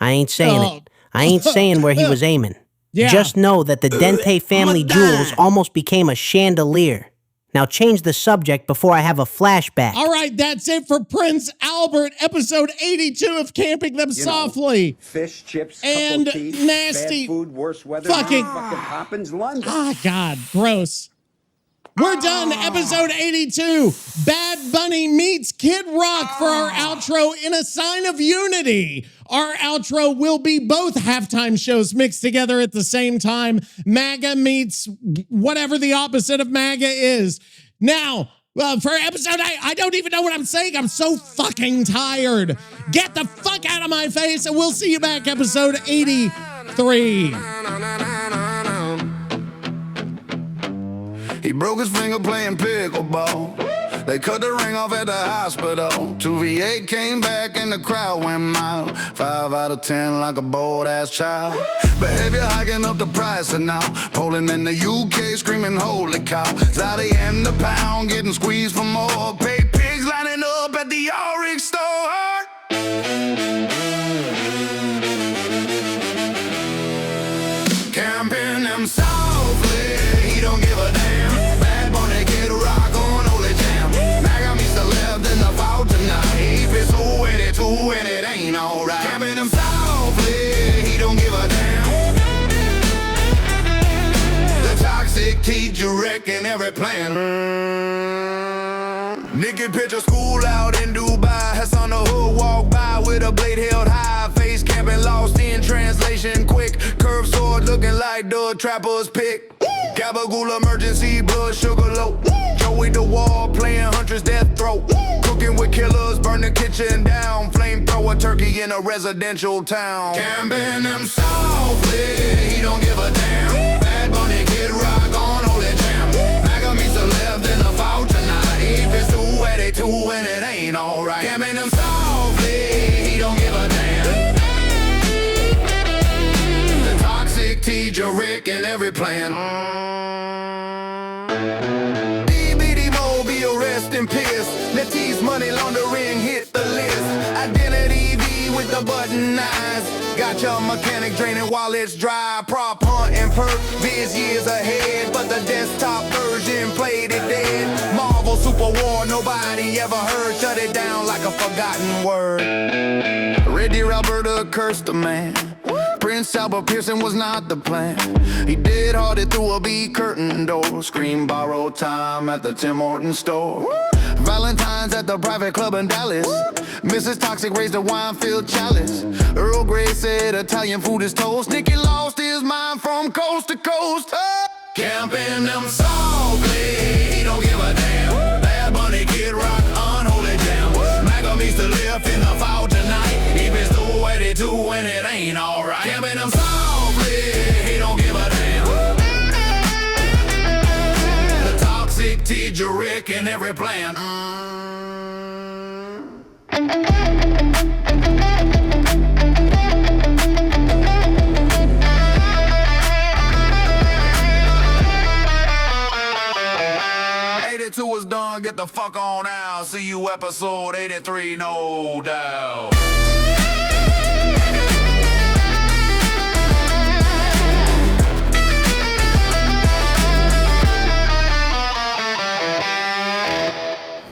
I ain't saying Oh. it. I ain't saying where he was aiming. Yeah. Just know that the Dente family jewels almost became a chandelier. Now change the subject before I have a flashback. All right, that's it for Prince Albert, episode 82 of Camping Them Softly. Fish, chips, And cup of tea, nasty bad food, worse weather, fucking- fucking Poppins, London. Ah, God, gross. We're done, episode 82. Bad Bunny meets Kid Rock for our outro in a sign of unity. Our outro will be both halftime shows mixed together at the same time. MAGA meets whatever the opposite of MAGA is. Now, for episode 8, I don't even know what I'm saying. I'm so fucking tired. Get the fuck out of my face, and we'll see you back episode 83. He broke his finger playing pickleball. They cut the ring off at the hospital. 2V8 came back and the crowd went mild. 5 out of 10 like a bold-ass child. Behavior hiking up the price and now Poland and the UK screaming holy cow. Zloty and the pound getting squeezed for more. Pay pigs lining up at the Auric store. Camping him softly, he don't give a damn. Bad Bunny, Kid Rock on Holy Jam. Maga meets the left in the vault tonight. If it's 282 and it ain't alright. Camping him softly, he don't give a damn. The toxic teacher wrecking every plan. Nicky picture school out in Dubai. Hassan the Hook walk by with a blade held high. Face camping lost in translation quick. Curved sword looking like the trapper's pick. Gabagool emergency blood sugar low. Joey the War playing Huntress death throat. Cooking with killers burn the kitchen down. Flamethrower turkey in a residential town. Camping him softly, he don't give a damn. Bad Bunny, Kid Rock on Holy Jam. Maga meets the left in the vault tonight. If it's 282 and it ain't alright. Camping him softly, he don't give a damn. The toxic teacher Rick in every plan. DBD mobile rest in peace. Letty's money laundering hit the list. Identity V with the button eyes. Got your mechanic draining while it's dry. Prop hunt and perk, Viz years ahead. But the desktop version played it dead. Marvel Super War, nobody ever heard. Shut it down like a forgotten word. Red Deer Alberta cursed the man. Prince Albert Pearson was not the plan. He did hearted through a B curtain door. Scream borrowed time at the Tim Hortons store. Valentine's at the private club in Dallas. Mrs. Toxic raised a wine-filled chalice. Earl Grey said Italian food is toast. Nicky lost his mind from coast to coast. Camping them softly, he don't give a damn. Bad Bunny, Kid Rock, unholy jam. Maga meets the left in the vault tonight. If it's 282 and it ain't alright. Camping them softly, he don't give a damn. The toxic teacher Rick in every plan. 82 is done, get the fuck on out. See you episode 83, no doubt.